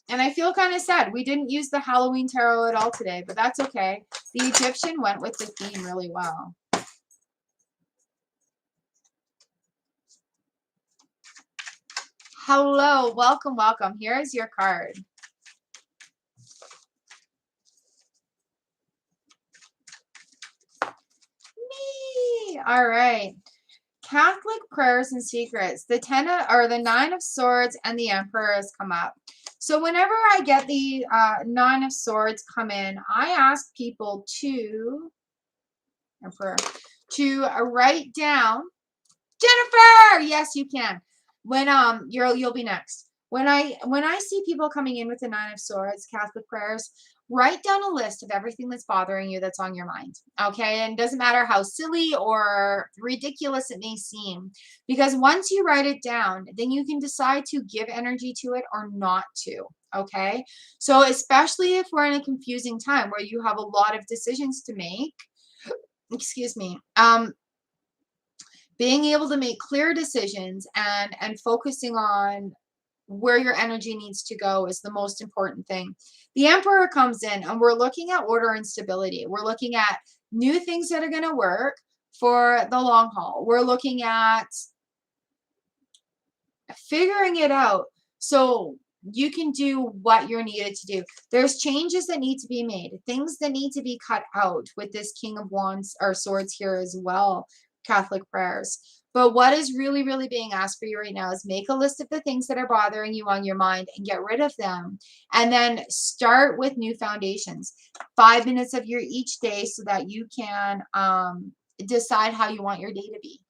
And I feel kind of sad. We didn't use the Halloween tarot at all today, but that's okay. The Egyptian went with the theme really well. Hello, welcome, welcome. Here is your card. Me. All right. Catholic prayers and secrets. The the 9 of Swords and the Emperor has come up. So whenever I get the 9 of Swords come in, I ask people to write down. Jennifer, yes, you can. When you'll be next. When I see people coming in with the 9 of Swords, Catholic prayers, write down a list of everything that's bothering you that's on your mind. Okay, and it doesn't matter how silly or ridiculous it may seem, because once you write it down, then you can decide to give energy to it or not to. Okay, so especially if we're in a confusing time where you have a lot of decisions to make, excuse me, being able to make clear decisions and focusing on where your energy needs to go is the most important thing. The Emperor comes in and we're looking at order and stability. We're looking at new things that are going to work for the long haul. We're looking at figuring it out so you can do what you're needed to do. There's changes that need to be made, things that need to be cut out with this King of Wands or Swords here as well, Catholic prayers. But what is really, really being asked for you right now is make a list of the things that are bothering you on your mind and get rid of them. And then start with new foundations. 5 minutes of your each day so that you can decide how you want your day to be.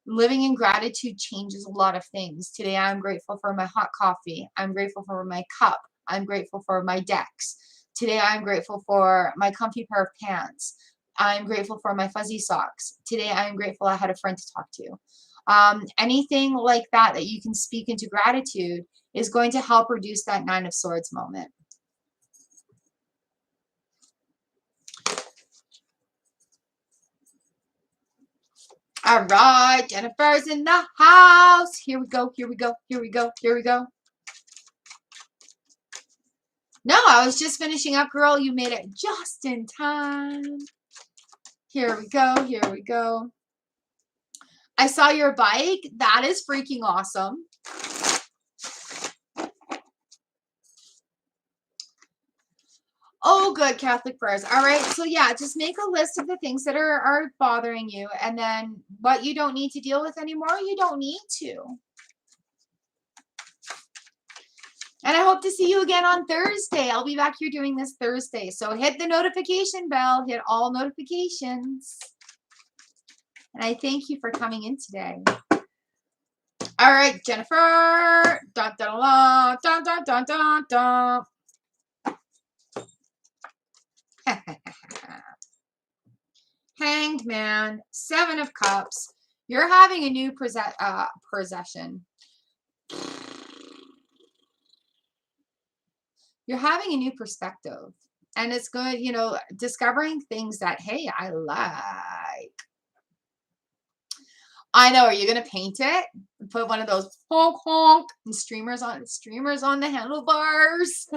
Living in gratitude changes a lot of things. Today, I'm grateful for my hot coffee. I'm grateful for my cup. I'm grateful for my decks. Today, I'm grateful for my comfy pair of pants. I'm grateful for my fuzzy socks. Today, I'm grateful I had a friend to talk to. Anything like that that you can speak into gratitude is going to help reduce that 9 of Swords moment. All right, Jennifer's in the house. Here we go, here we go, here we go, here we go. No, I was just finishing up, girl. You made it just in time. Here we go, here we go. I saw your bike. That is freaking awesome. Oh, good, Catholic prayers. All right, so yeah, just make a list of the things that are bothering you, and then what you don't need to deal with anymore, you don't need to. And I hope to see you again on Thursday. I'll be back here doing this Thursday. So hit the notification bell, hit all notifications. And I thank you for coming in today. All right, Jennifer. Dun, dun, dun, dun, dun, dun, dun. Hanged Man, 7 of Cups. You're having a new possession. You're having a new perspective. And it's good, you know, discovering things that, hey, I like. I know. Are you going to paint it? Put one of those honk honk and streamers on the handlebars.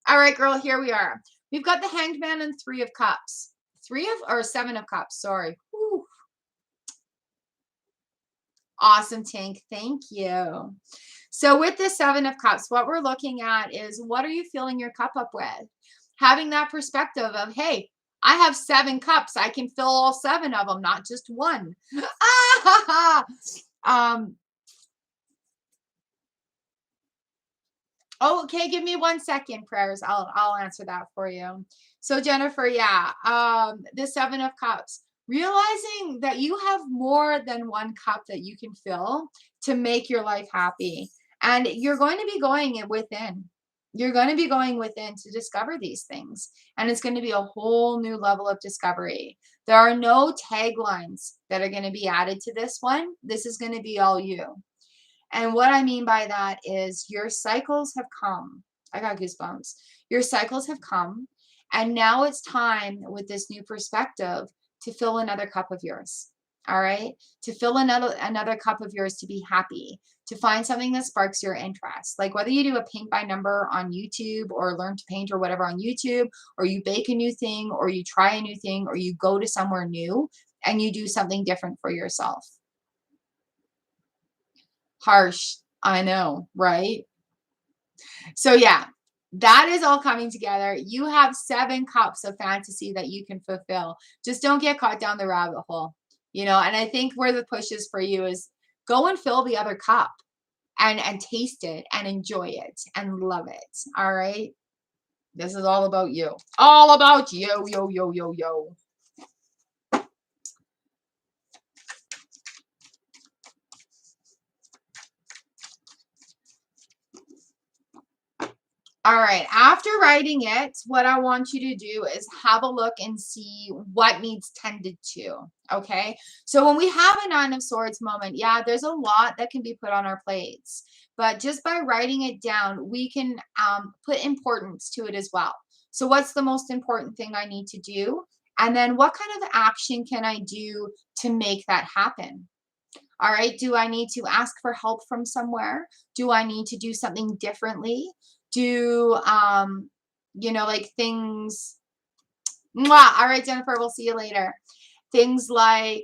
All right, girl, here we are. We've got the Hanged Man and 3 of Cups. 7 of Cups, sorry. Whew. Awesome, Tink. Thank you. So with the 7 of Cups, what we're looking at is what are you filling your cup up with? Having that perspective of, hey, I have 7 cups. I can fill all 7 of them, not just one. Oh, okay, give me 1 second, prayers. I'll answer that for you. So Jennifer, yeah, the 7 of Cups. Realizing that you have more than 1 cup that you can fill to make your life happy. And you're going to be going within. You're going to be going within to discover these things. And it's going to be a whole new level of discovery. There are no taglines that are going to be added to this one. This is going to be all you. And what I mean by that is your cycles have come. I got goosebumps. Your cycles have come. And now it's time with this new perspective to fill another cup of yours. All right? To fill another cup of yours, to be happy, to find something that sparks your interest. Like whether you do a paint by number on YouTube or learn to paint or whatever on YouTube, or you bake a new thing, or you try a new thing, or you go to somewhere new and you do something different for yourself. Harsh. I know, right? So yeah, that is all coming together. You have 7 cups of fantasy that you can fulfill. Just don't get caught down the rabbit hole, you know. And I think where the push is for you is go and fill the other cup and taste it and enjoy it and love it. All right. This is all about you. All about you. Yo, yo, yo, yo. All right, after writing it, what I want you to do is have a look and see what needs tended to, okay? So when we have a 9 of Swords moment, yeah, there's a lot that can be put on our plates, but just by writing it down, we can put importance to it as well. So what's the most important thing I need to do? And then what kind of action can I do to make that happen? All right, do I need to ask for help from somewhere? Do I need to do something differently? Do, you know, like things, mwah, all right, Jennifer, we'll see you later. Things like,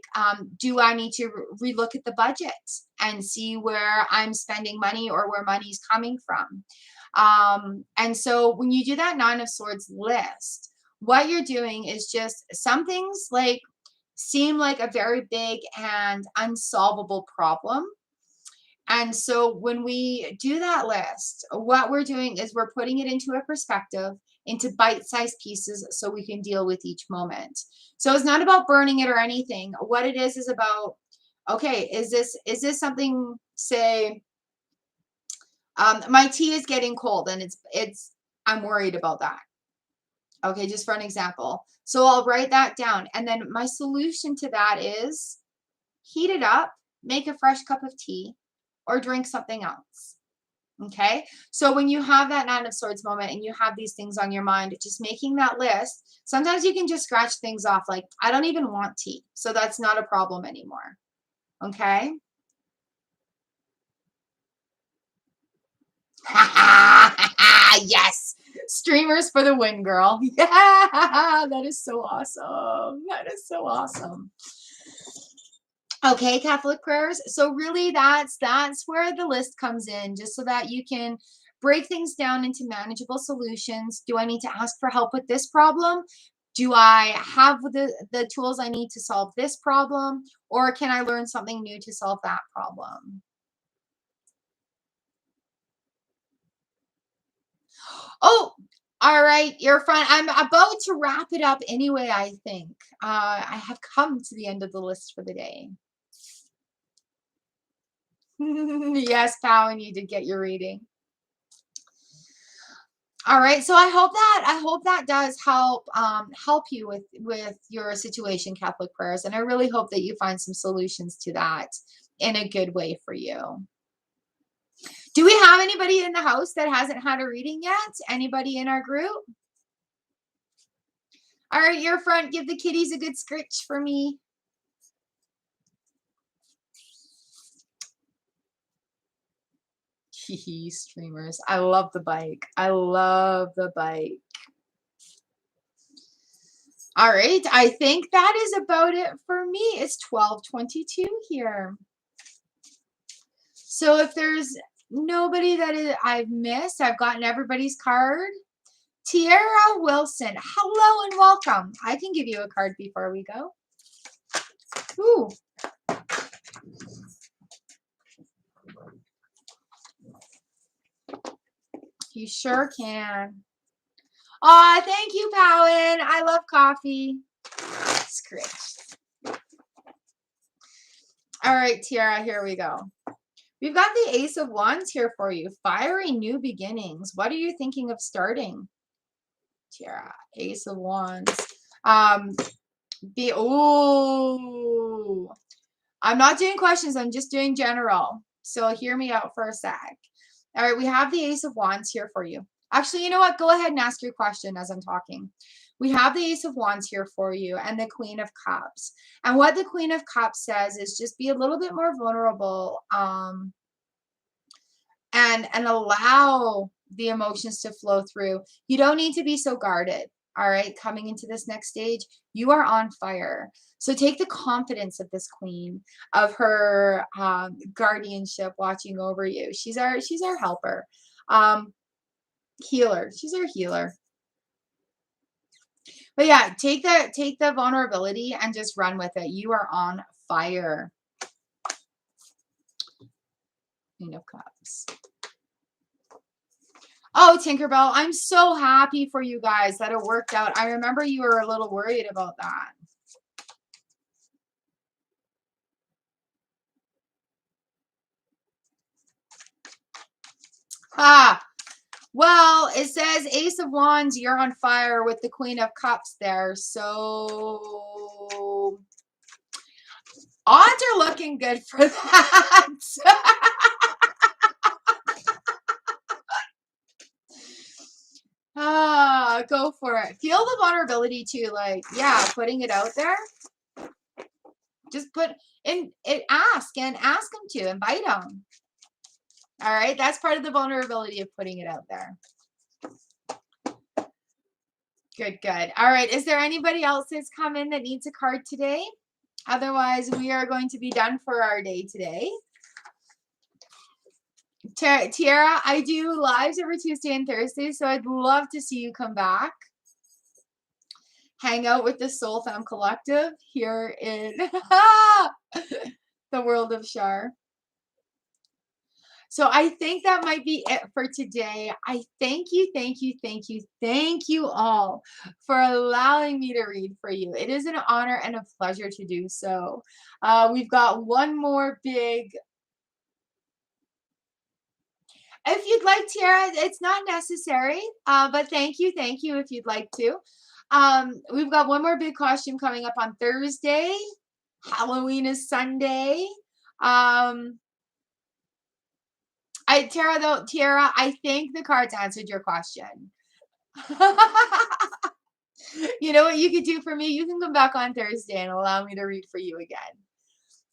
do I need to relook at the budget and see where I'm spending money or where money's coming from? And so when you do that 9 of Swords list, what you're doing is just some things like seem like a very big and unsolvable problem. And so when we do that list, what we're doing is we're putting it into a perspective, into bite-sized pieces so we can deal with each moment. So it's not about burning it or anything. What it is about, okay, is this something, say, my tea is getting cold and I'm worried about that. Okay, just for an example. So I'll write that down. And then my solution to that is heat it up, make a fresh cup of tea, or drink something else. Okay, so when you have that 9 of Swords moment and you have these things on your mind, just making that list, sometimes you can just scratch things off like, I don't even want tea. So that's not a problem anymore. Okay. Yes. Streamers for the win, girl. Yeah, that is so awesome. That is so awesome. Okay, Catholic prayers. So really that's where the list comes in, just so that you can break things down into manageable solutions. Do I need to ask for help with this problem? Do I have the tools I need to solve this problem? Or can I learn something new to solve that problem? Oh, all right, your friend. I'm about to wrap it up anyway, I think. I have come to the end of the list for the day. Yes, Pal, I need to get your reading. All right, so I hope that does help you with your situation, Catholic prayers, and I really hope that you find some solutions to that in a good way for you. Do we have anybody in the house that hasn't had a reading yet? Anybody in our group? All right, your front, give the kitties a good scritch for me. Streamers. I love the bike. I love the bike. All right, I think that is about it for me. It's 12:22 here. So if there's nobody that I've missed, I've gotten everybody's card. Tiara Wilson, hello and welcome. I can give you a card before we go. Ooh. You sure can. Aw, thank you, Powen. I love coffee. Scritch. All right, Tiara, here we go. We've got the Ace of Wands here for you. Fiery new beginnings. What are you thinking of starting? Tiara, Ace of Wands. Oh, I'm not doing questions. I'm just doing general. So hear me out for a sec. All right, we have the Ace of Wands here for you. Actually, you know what? Go ahead and ask your question as I'm talking. We have the Ace of Wands here for you and the Queen of Cups. And what the Queen of Cups says is just be a little bit more vulnerable and allow the emotions to flow through. You don't need to be so guarded. All right, coming into this next stage, you are on fire. So take the confidence of this queen, of her guardianship watching over you. She's our helper, healer. She's our healer. But yeah, take the vulnerability and just run with it. You are on fire. Queen of Cups. Oh, Tinkerbell, I'm so happy for you guys that it worked out. I remember you were a little worried about that. Ah, well, it says Ace of Wands, you're on fire with the Queen of Cups there. So odds are looking good for that. Go for it. Feel the vulnerability too. Like, yeah, putting it out there. Just put in it, ask them to, invite them. All right, that's part of the vulnerability of putting it out there. Good, good. All right, is there anybody else that's come in that needs a card today? Otherwise, we are going to be done for our day today. Tiara, I do lives every Tuesday and Thursday, so I'd love to see you come back. Hang out with the Soul Fam Collective here in the world of Char. So I think that might be it for today. I thank you all for allowing me to read for you. It is an honor and a pleasure to do so. We've got one more big. If you'd like, Tiara, it's not necessary, but thank you if you'd like to. We've got one more big costume coming up on Thursday. Halloween is Sunday. Tiara, I think the cards answered your question. You know what you could do for me? You can come back on Thursday and allow me to read for you again.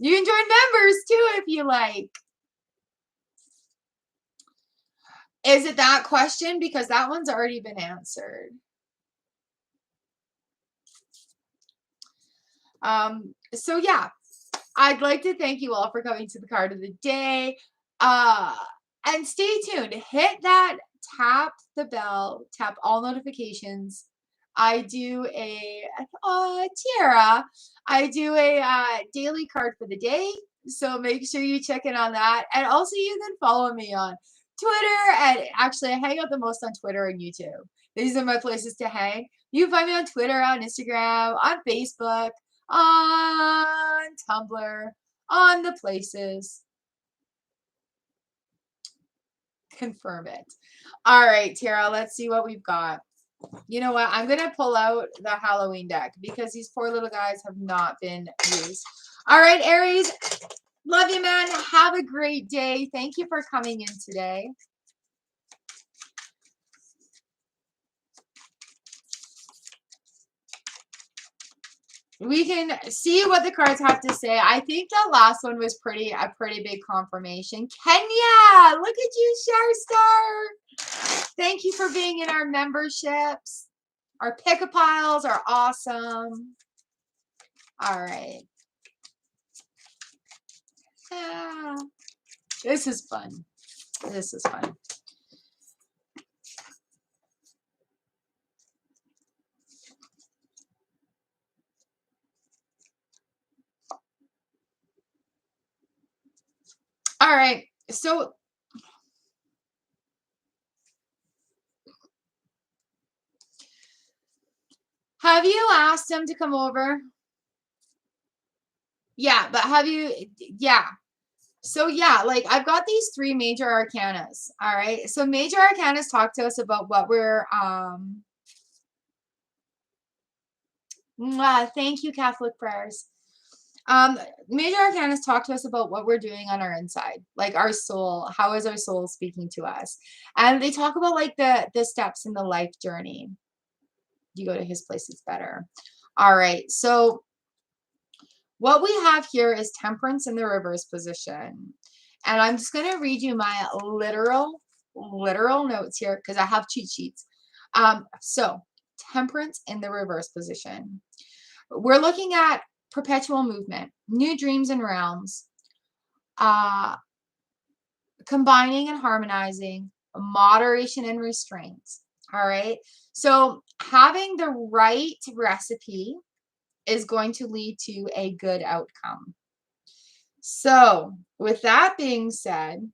You can join members too if you like. Is it that question? Because that one's already been answered. So yeah, I'd like to thank you all for coming to the card of the day. And stay tuned. Hit that tap the bell, tap all notifications. I do Tiara, I do a daily card for the day. So make sure you check in on that. And also you can follow me on Twitter. And actually I hang out the most on Twitter and YouTube. These are my places to hang. You can find me on Twitter, on Instagram, on Facebook, on Tumblr, on the places. Confirm it. All right, Tara, let's see what we've got. You know what? I'm going to pull out the Halloween deck because these poor little guys have not been used. All right, Aries. Love you, man. Have a great day. Thank you for coming in today. We can see what the cards have to say. I think the last one was a pretty big confirmation. Kenya, look at you, Star. Thank you for being in our memberships. Our pick-a-piles are awesome. All right. This is fun. This is fun. All right. So have you asked him to come over? Yeah, but have you? Yeah. So yeah, like I've got these three major arcanas. All right. So major arcanas talk to us about what we're thank you, Catholic prayers. Um, Major arcanas talk to us about what we're doing on our inside, like our soul. How is our soul speaking to us? And they talk about like the steps in the life journey. You go to his place, it's better. All right. So what we have here is temperance in the reverse position. And I'm just going to read you my literal notes here because I have cheat sheets. So temperance in the reverse position. We're looking at perpetual movement, new dreams and realms, uh, combining and harmonizing, moderation and restraint. All right. So having the right recipe is going to lead to a good outcome. So with that being said,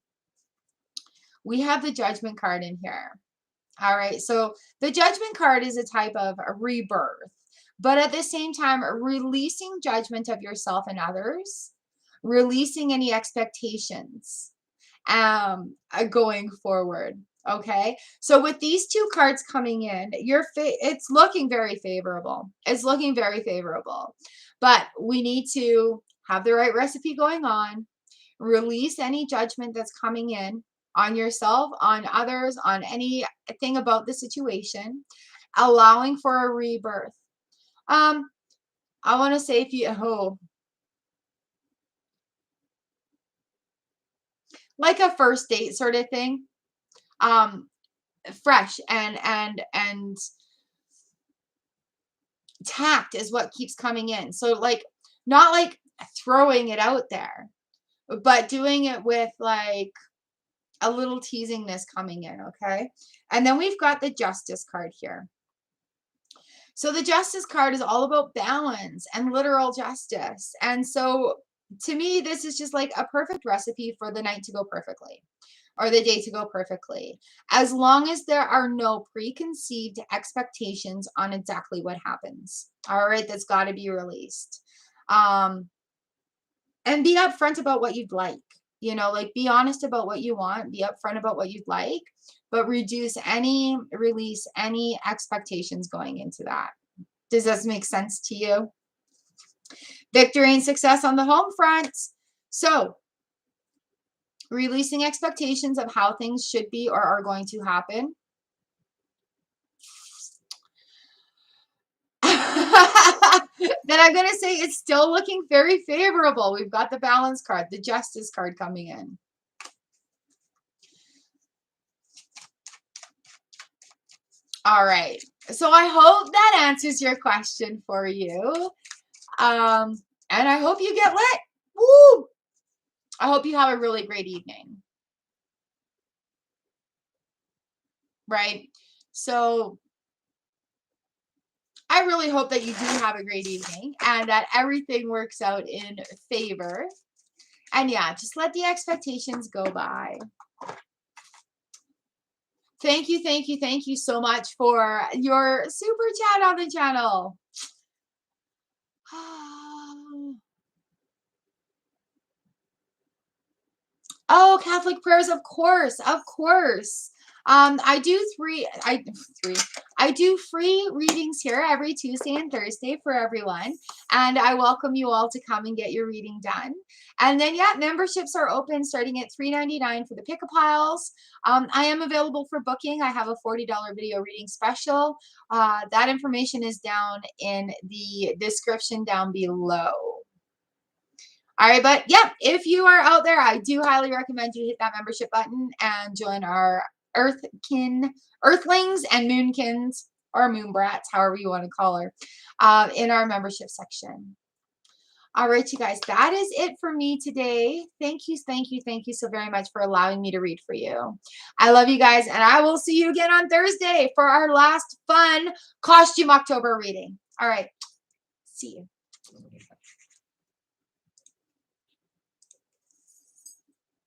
we have the judgment card in here. All right. So the judgment card is a type of a rebirth, but at the same time, releasing judgment of yourself and others, releasing any expectations, going forward. Okay. So with these two cards coming in, it's looking very favorable. It's looking very favorable, but we need to have the right recipe going on, release any judgment that's coming in on yourself, on others, on anything about the situation, allowing for a rebirth. I want to say if you like a first date sort of thing. Fresh and tact is what keeps coming in. So like not like throwing it out there, but doing it with like a little teasingness coming in, okay? And then we've got the Justice card here. So the Justice card is all about balance and literal justice. And so to me, this is just like a perfect recipe for the night to go perfectly or the day to go perfectly, as long as there are no preconceived expectations on exactly what happens. All right, that's got to be released. And be upfront about what you'd like. You know, like be honest about what you want, be upfront about what you'd like, but release any expectations going into that. Does this make sense to you? Victory and success on the home front. So, releasing expectations of how things should be or are going to happen. Then I'm going to say it's still looking very favorable. We've got the balance card, the justice card coming in. All right. So I hope that answers your question for you. And I hope you get lit. Woo! I hope you have a really great evening. Right? So I really hope that you do have a great evening and that everything works out in favor. And yeah, just let the expectations go by. Thank you so much for your super chat on the channel. Oh, Catholic prayers, of course, of course. I do free readings here every Tuesday and Thursday for everyone, and I welcome you all to come and get your reading done. And then, yeah, memberships are open starting at $3.99 for the pick-a-piles. I am available for booking. I have a $40 video reading special. That information is down in the description down below. All right, but yeah, if you are out there, I do highly recommend you hit that membership button and join our Earthlings and Moonkins, or Moonbrats, however you want to call her, in our membership section. All right, you guys, that is it for me today. Thank you so very much for allowing me to read for you. I love you guys, and I will see you again on Thursday for our last fun Costume October reading. All right, see you.